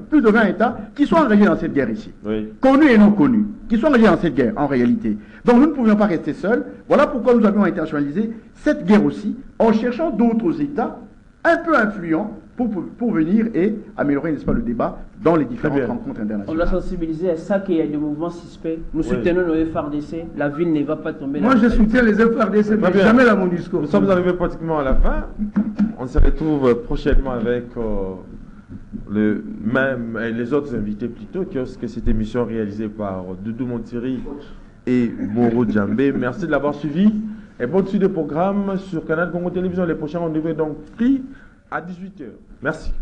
[SPEAKER 2] plus de 20 États qui sont engagés dans cette guerre ici. Connus et non connus, qui sont engagés dans cette guerre en réalité. Donc nous ne pouvions pas rester seuls. Voilà pourquoi nous avions internationalisé cette guerre aussi, en cherchant d'autres États un peu influents pour venir et améliorer, n'est-ce pas, le débat dans les différentes rencontres internationales.
[SPEAKER 5] On l'a sensibilisé à ça qu'il y a des mouvements suspects. Nous soutenons nos FRDC. La ville ne va pas tomber.
[SPEAKER 4] Moi, je soutiens les FRDC, mais jamais la MONUSCO.
[SPEAKER 1] Nous sommes arrivés pratiquement à la fin. On se retrouve prochainement avec les autres invités plutôt, que cette émission réalisée par Doudou Montiri et Moro Djambé. Merci de l'avoir suivi. Et bonne suite de programme sur Canal Congo Télévision. Les prochains rendez-vous donc pris à 18h. Merci.